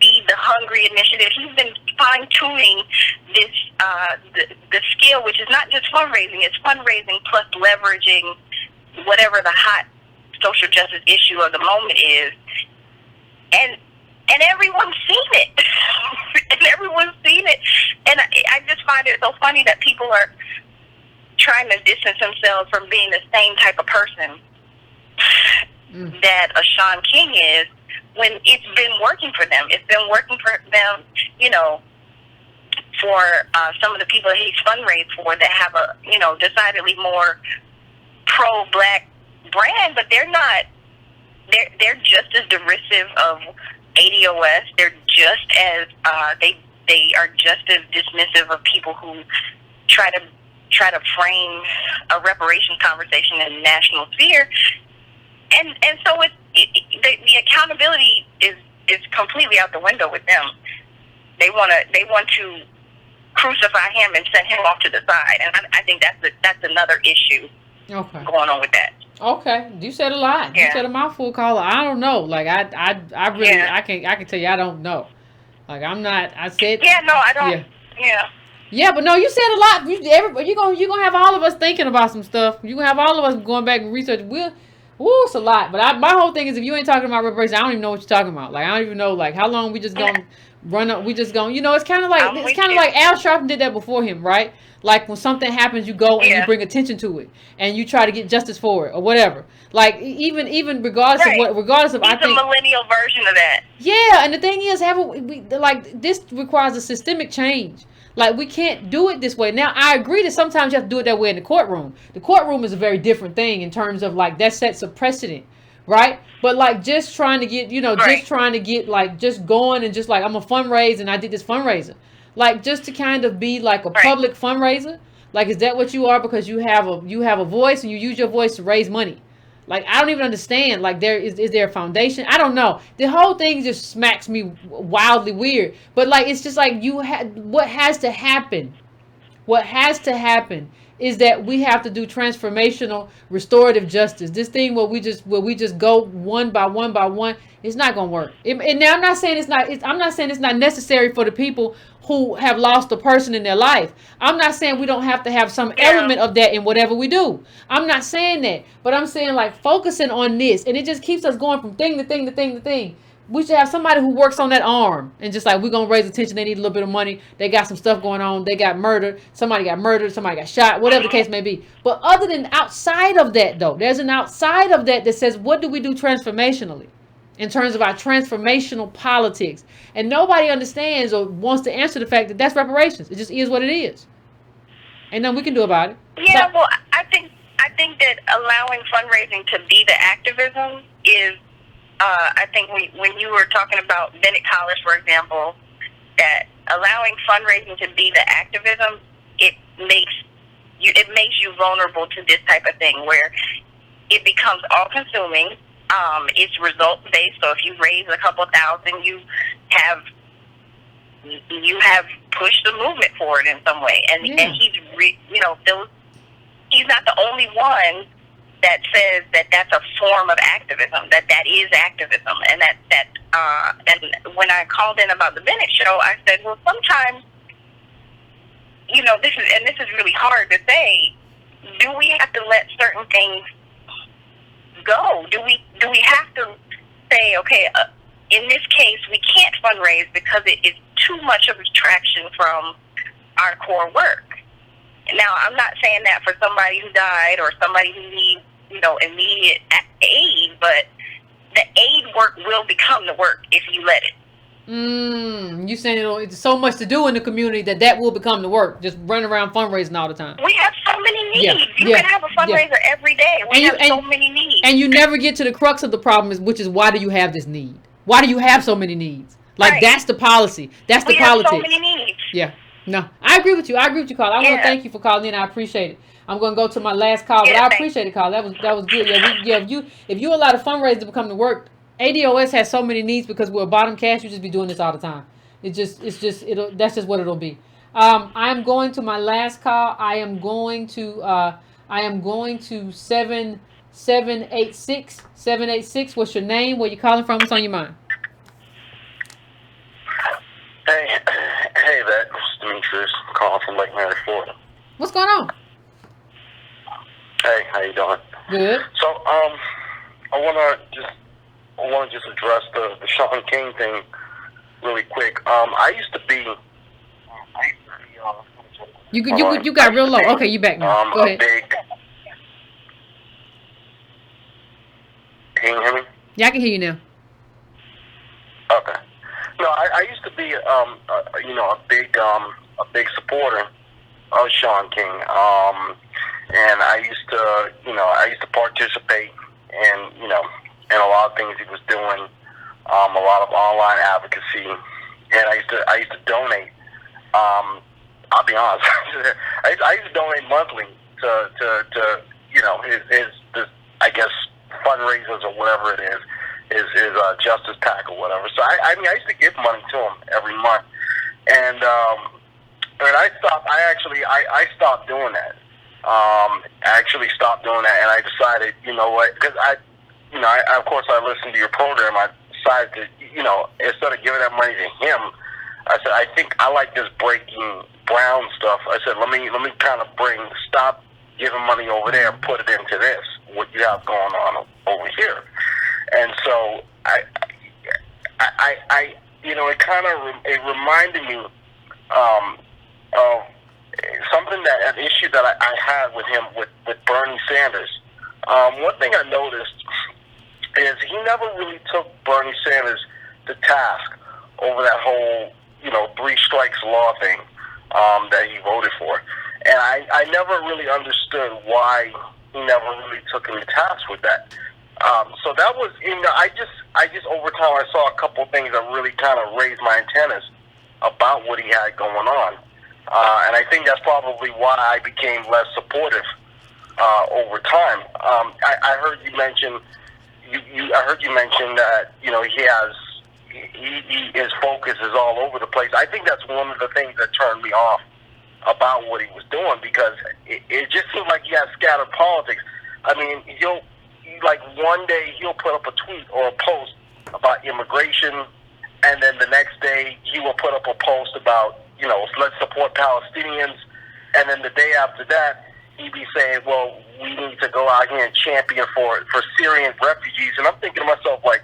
E: Feed the Hungry initiative. He's been fine tuning this the skill, which is not just fundraising. It's fundraising plus leveraging whatever the hot social justice issue of the moment is, and everyone's seen it, and I just find it so funny that people are trying to distance themselves from being the same type of person that a Shaun King is, when it's been working for them. It's been working for them, for some of the people that he's fundraised for that have a, decidedly more pro-black brand, but they're not. They're just as derisive of ADOS. They're just as they are just as dismissive of people who try to frame a reparations conversation in the national sphere. And so the accountability is completely out the window with them. They want to crucify him and send him off to the side, and I think that's another issue going on with that.
A: Okay, you said a lot. Yeah. You said a mouthful, caller. I don't know. Like I really I can tell you I don't know. Like I'm not. I said
E: I don't.
A: Yeah, but no, you said a lot. You're gonna have all of us thinking about some stuff. You gonna have all of us going back and research. It's a lot. But my whole thing is, if you ain't talking about reparations, I don't even know what you're talking about. Like I don't even know like how long we just gonna run up. We just gonna, it's kind of like Al Sharpton did that before him, right? Like when something happens, you go and you bring attention to it, and you try to get justice for it or whatever. Like even regardless of
E: I think a millennial version of that.
A: Yeah, and the thing is, this requires a systemic change. Like we can't do it this way. Now I agree that sometimes you have to do it that way in the courtroom. The courtroom is a very different thing in terms of like that sets a precedent, right? But like just trying to get, just going and just like I'm a fundraiser and I did this fundraiser. Like just to kind of be like a public fundraiser. Like is that what you are because you have a voice and you use your voice to raise money? Like I don't even understand. Like is there a foundation? I don't know. The whole thing just smacks me wildly weird. But like it's just like what has to happen? What has to happen is that we have to do transformational restorative justice. This thing where we just go one by one, it's not gonna work. And now I'm not saying I'm not saying it's not necessary for the people who have lost a person in their life. I'm not saying we don't have to have some element of that in whatever we do. I'm not saying that, but I'm saying like focusing on this, and it just keeps us going from thing to thing to thing to thing. We should have somebody who works on that arm and just like, we're going to raise attention. They need a little bit of money. They got some stuff going on. They got murdered. Somebody got shot, whatever the case may be. But other than outside of that, though, there's an outside of that says, what do we do transformationally in terms of our transformational politics? And nobody understands or wants to answer the fact that that's reparations. It just is what it is. Ain't nothing we can do about it.
E: Yeah, well, I think that allowing fundraising to be the activism is, I think when you were talking about Bennett College, for example, that allowing fundraising to be the activism, it makes you vulnerable to this type of thing where it becomes all-consuming. It's results-based. So if you raise a couple thousand, you have pushed the movement forward in some way. And he's he's not the only one that says that that's a form of activism, that is activism, and and when I called in about the Bennett show, I said, well, sometimes, this is really hard to say. Do we have to let certain things go? Do we have to say, okay, in this case, we can't fundraise because it is too much of a distraction from our core work? Now, I'm not saying that for somebody who died or somebody who needs, immediate aid, but the aid work will become the work if you let it.
A: You saying it's so much to do in the community that will become the work, just running around fundraising all the time.
E: We have so many needs. You can have a fundraiser every day. We have so many needs.
A: And you never get to the crux of the problem, which is why do you have this need? Why do you have so many needs? Like, that's the policy. That's the politics.
E: We have so many needs.
A: Yeah. No, I agree with you. Carl. I want to thank you for calling in. I appreciate it. I'm going to go to my last call, but I appreciate it, Carl. That was good. If you allow the fundraiser to become the work, ADOS has so many needs because we're a bottom cash. You just be doing this all the time. That's just what it'll be. I am going to my last call. I am going to 786. 786. What's your name? Where you calling from? What's on your mind?
F: Hey, Yvette. This is Demetrius. I'm calling from Lake Mary, Florida.
A: What's going on?
F: Hey, how you doing?
A: Good.
F: So, I want to just address the Shaun King thing really quick. I used to be.
A: You got real low. Okay, you back now. Go ahead.
F: Can you hear me?
A: Yeah, I can hear you now.
F: Okay. No, I used to be a big supporter of Shaun King. And I used to participate in a lot of things he was doing, a lot of online advocacy, and I used to donate. I'll be honest, I used to donate monthly to his I guess fundraisers or whatever it is, his Justice PAC or whatever. So I used to give money to him every month, and I stopped. I stopped doing that. I actually stopped doing that, and I decided, because of course I listened to your program. I decided to, instead of giving that money to him, I said, I think I like this breaking brown stuff. I said, let me kind of stop giving money over there and put it into this, what you have going on over here. And so it reminded me of something an issue that I had with him with Bernie Sanders. One thing I noticed is he never really took Bernie Sanders to task over that whole, 3 strikes law thing that he voted for. And I never really understood why he never really took him to task with that. So that was, I just over time I saw a couple of things that really kind of raised my antennas about what he had going on. And I think that's probably why I became less supportive over time. I heard you mention that his focus is all over the place. I think that's one of the things that turned me off about what he was doing, because it just seemed like he had scattered politics. I mean, like one day he'll put up a tweet or a post about immigration, and then the next day he will put up a post about, let's support Palestinians, and then the day after that he'd be saying, well, we need to go out here and champion for Syrian refugees. And I'm thinking to myself, like,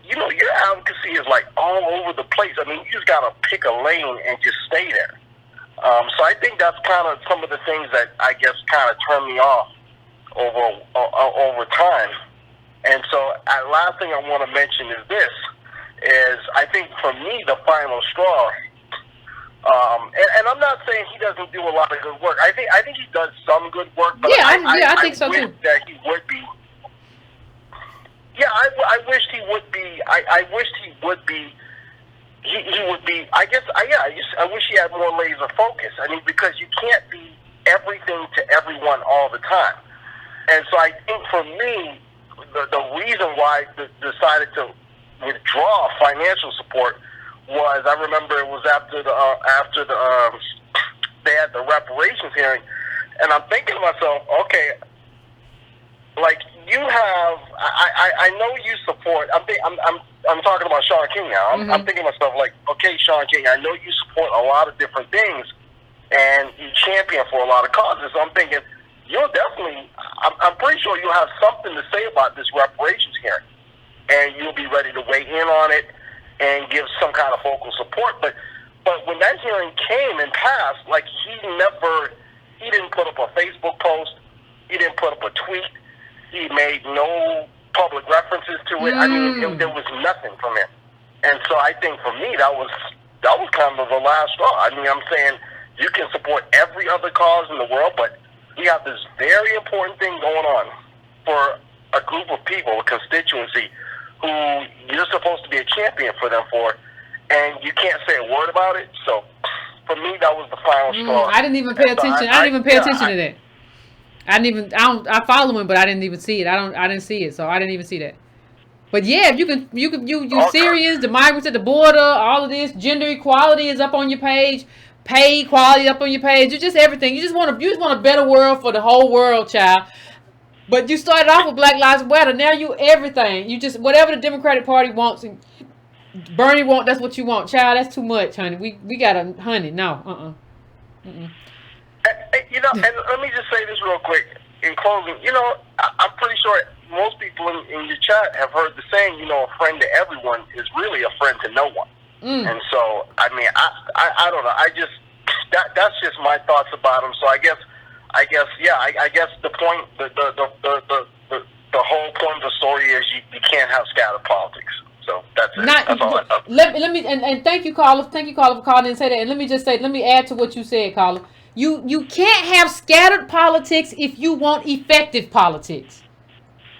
F: your advocacy is like all over the place. I mean, you just gotta pick a lane and just stay there. So I think that's kind of some of the things that I guess kind of turned me off over time. And so, last thing I want to mention is this: I think for me the final straw. And I'm not saying he doesn't do a lot of good work. I think he does some good work. But
A: I think so too.
F: That he would be. Yeah, I wished he would be. I wished he would be. He would be. I wish he had more laser focus. I mean, because you can't be everything to everyone all the time. And so I think for me, the reason why I decided to withdraw financial support was, I remember it was after they had the reparations hearing, and I'm thinking to myself, okay, like you have, I know you support. I'm talking about Shaun King now. I'm thinking to myself, like, okay, Shaun King, I know you support a lot of different things, and you champion for a lot of causes. So I'm thinking, you'll definitely, I'm pretty sure you'll have something to say about this reparations hearing, and you'll be ready to weigh in on it and give some kind of vocal support. But when that hearing came and passed, like he didn't put up a Facebook post, he didn't put up a tweet, he made no public references to it. I mean, there was nothing from him. And so I think for me that was kind of the last straw. I mean, I'm saying you can support every other cause in the world, but we have this very important thing going on for a group of people, a constituency, who you're supposed to be a champion for them for, and you can't say a word about it. So for me, that was the final straw.
A: I didn't even pay attention. I didn't even pay attention to that. I follow him, but I didn't even see it. I didn't see it, so I didn't even see that. But yeah, if you Syrians, the migrants at the border, all of this, gender equality is up on your page, pay equality up on your page. It's just everything. You just want a better world for the whole world, child. But you started off with Black Lives Matter. Now you everything. You just, whatever the Democratic Party wants and Bernie wants, that's what you want. Child, that's too much, honey. We got a honey. No.
F: And let me just say this real quick in closing. I'm pretty sure most people in your chat have heard the saying, a friend to everyone is really a friend to no one. And so, I mean, I don't know. That's just my thoughts about him. So I guess the point, the whole point of the story is you can't have scattered politics. So that's it. That's all I know.
A: Let me and thank you, caller. Thank you, caller, for calling and say that. And let me add to what you said, caller. You can't have scattered politics if you want effective politics.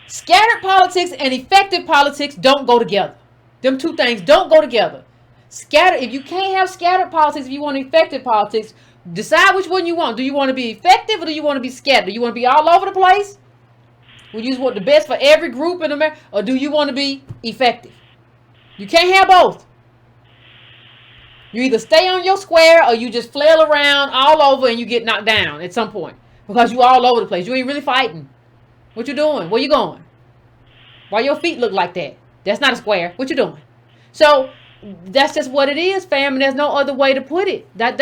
A: Scattered politics and effective politics don't go together. Them two things don't go together. If you can't have scattered politics, if you want effective politics, decide which one you want. Do you want to be effective or do you want to be scattered? Do you want to be all over the place? Will you want the best for every group in America? Or do you want to be effective? You can't have both. You either stay on your square or you just flail around all over and you get knocked down at some point. Because you all over the place. You ain't really fighting. What you doing? Where you going? Why your feet look like that? That's not a square. What you doing? So that's just what it is, fam, and there's no other way to put it. That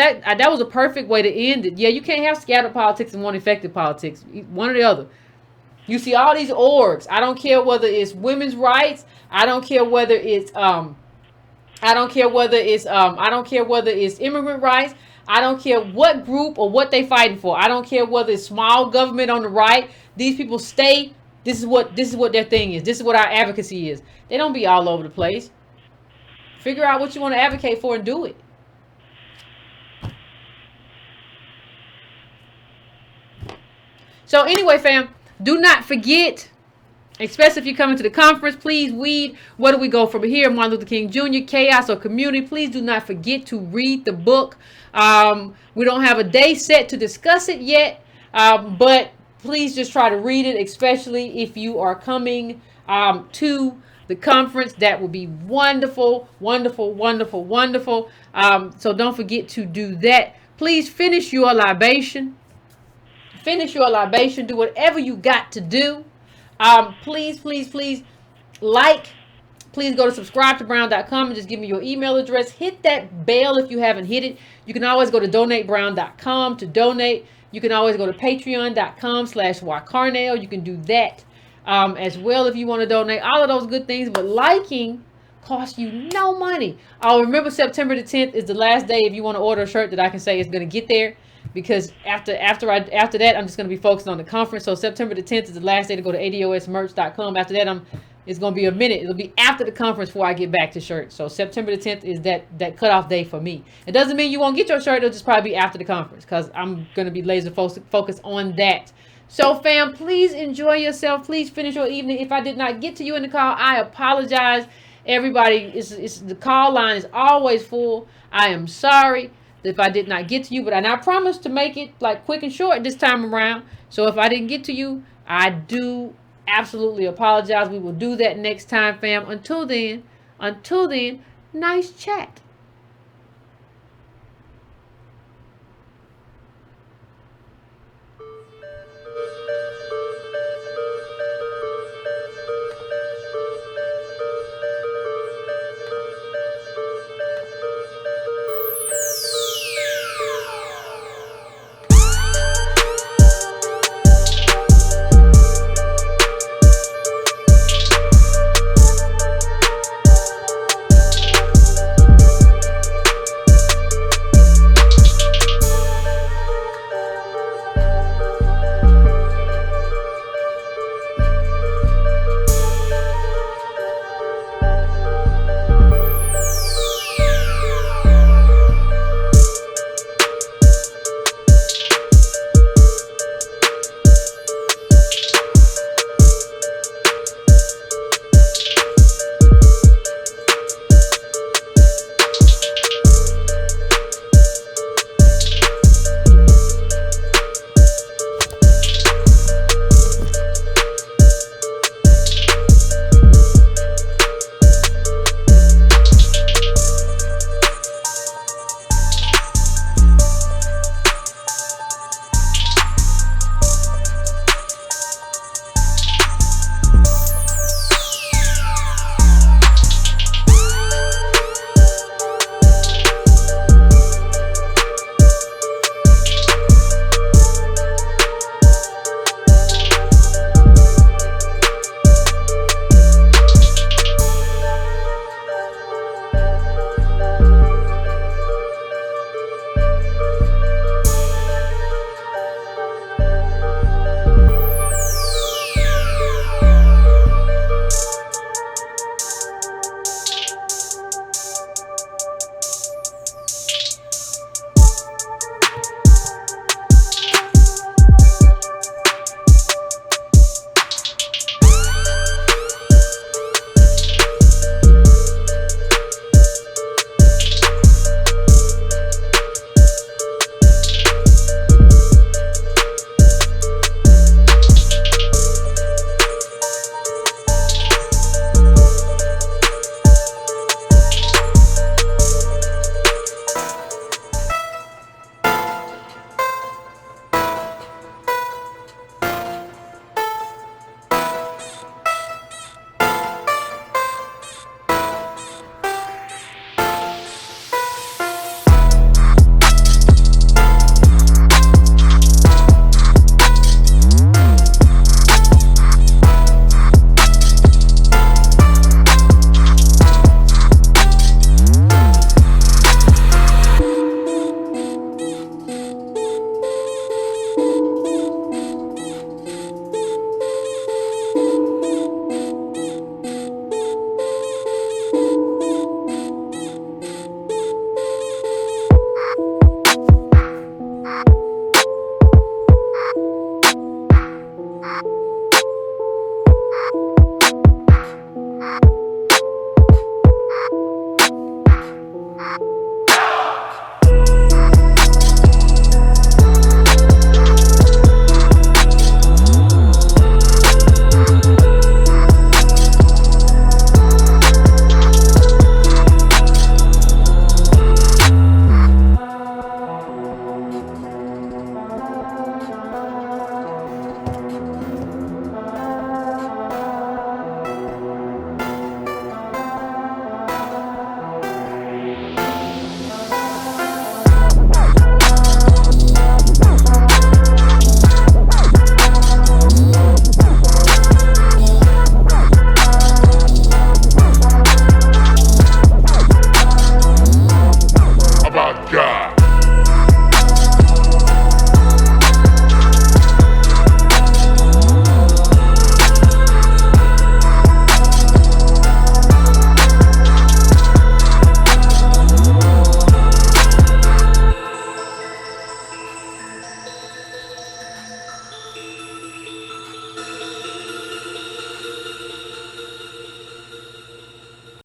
A: was a perfect way to end it. Yeah, you can't have scattered politics and one effective politics. One or the other. You see all these orgs. I don't care whether it's women's rights. I don't care whether it's immigrant rights. I don't care what group or what they fighting for. I don't care whether it's small government on the right. These people stay. This is what their thing is. This is what our advocacy is. They don't be all over the place. Figure out what you want to advocate for and do it. So anyway, fam, do not forget, especially if you're coming to the conference, please read Where Do We Go From Here, Martin Luther King Jr., Chaos or Community. Please do not forget to read the book. We don't have a day set to discuss it yet, but please just try to read it, especially if you are coming to the conference. That would be wonderful, wonderful, wonderful, wonderful. So don't forget to do that. Please finish your libation. Finish your libation. Do whatever you got to do. Please, please, please like. Please go to subscribetobrown.com and just give me your email address. Hit that bell if you haven't hit it. You can always go to donatebrown.com to donate. You can always go to patreon.com/Ycarnell. You can do that as well if you want to donate. All of those good things. But liking costs you no money. Remember, September the 10th is the last day if you want to order a shirt that I can say is going to get there. Because after that, I'm just going to be focused on the conference. So September the 10th is the last day to go to adosmerch.com. After that, it's going to be a minute. It'll be after the conference before I get back to shirts. So September the 10th is that cutoff day for me. It doesn't mean you won't get your shirt. It'll just probably be after the conference because I'm going to be laser focused on that. So fam, please enjoy yourself. Please finish your evening. If I did not get to you in the call, I apologize. Everybody, the call line is always full. I am sorry if I did not get to you, but I promise to make it like quick and short this time around. So if I didn't get to you, I do absolutely apologize. We will do that next time, fam. Until then, nice chat.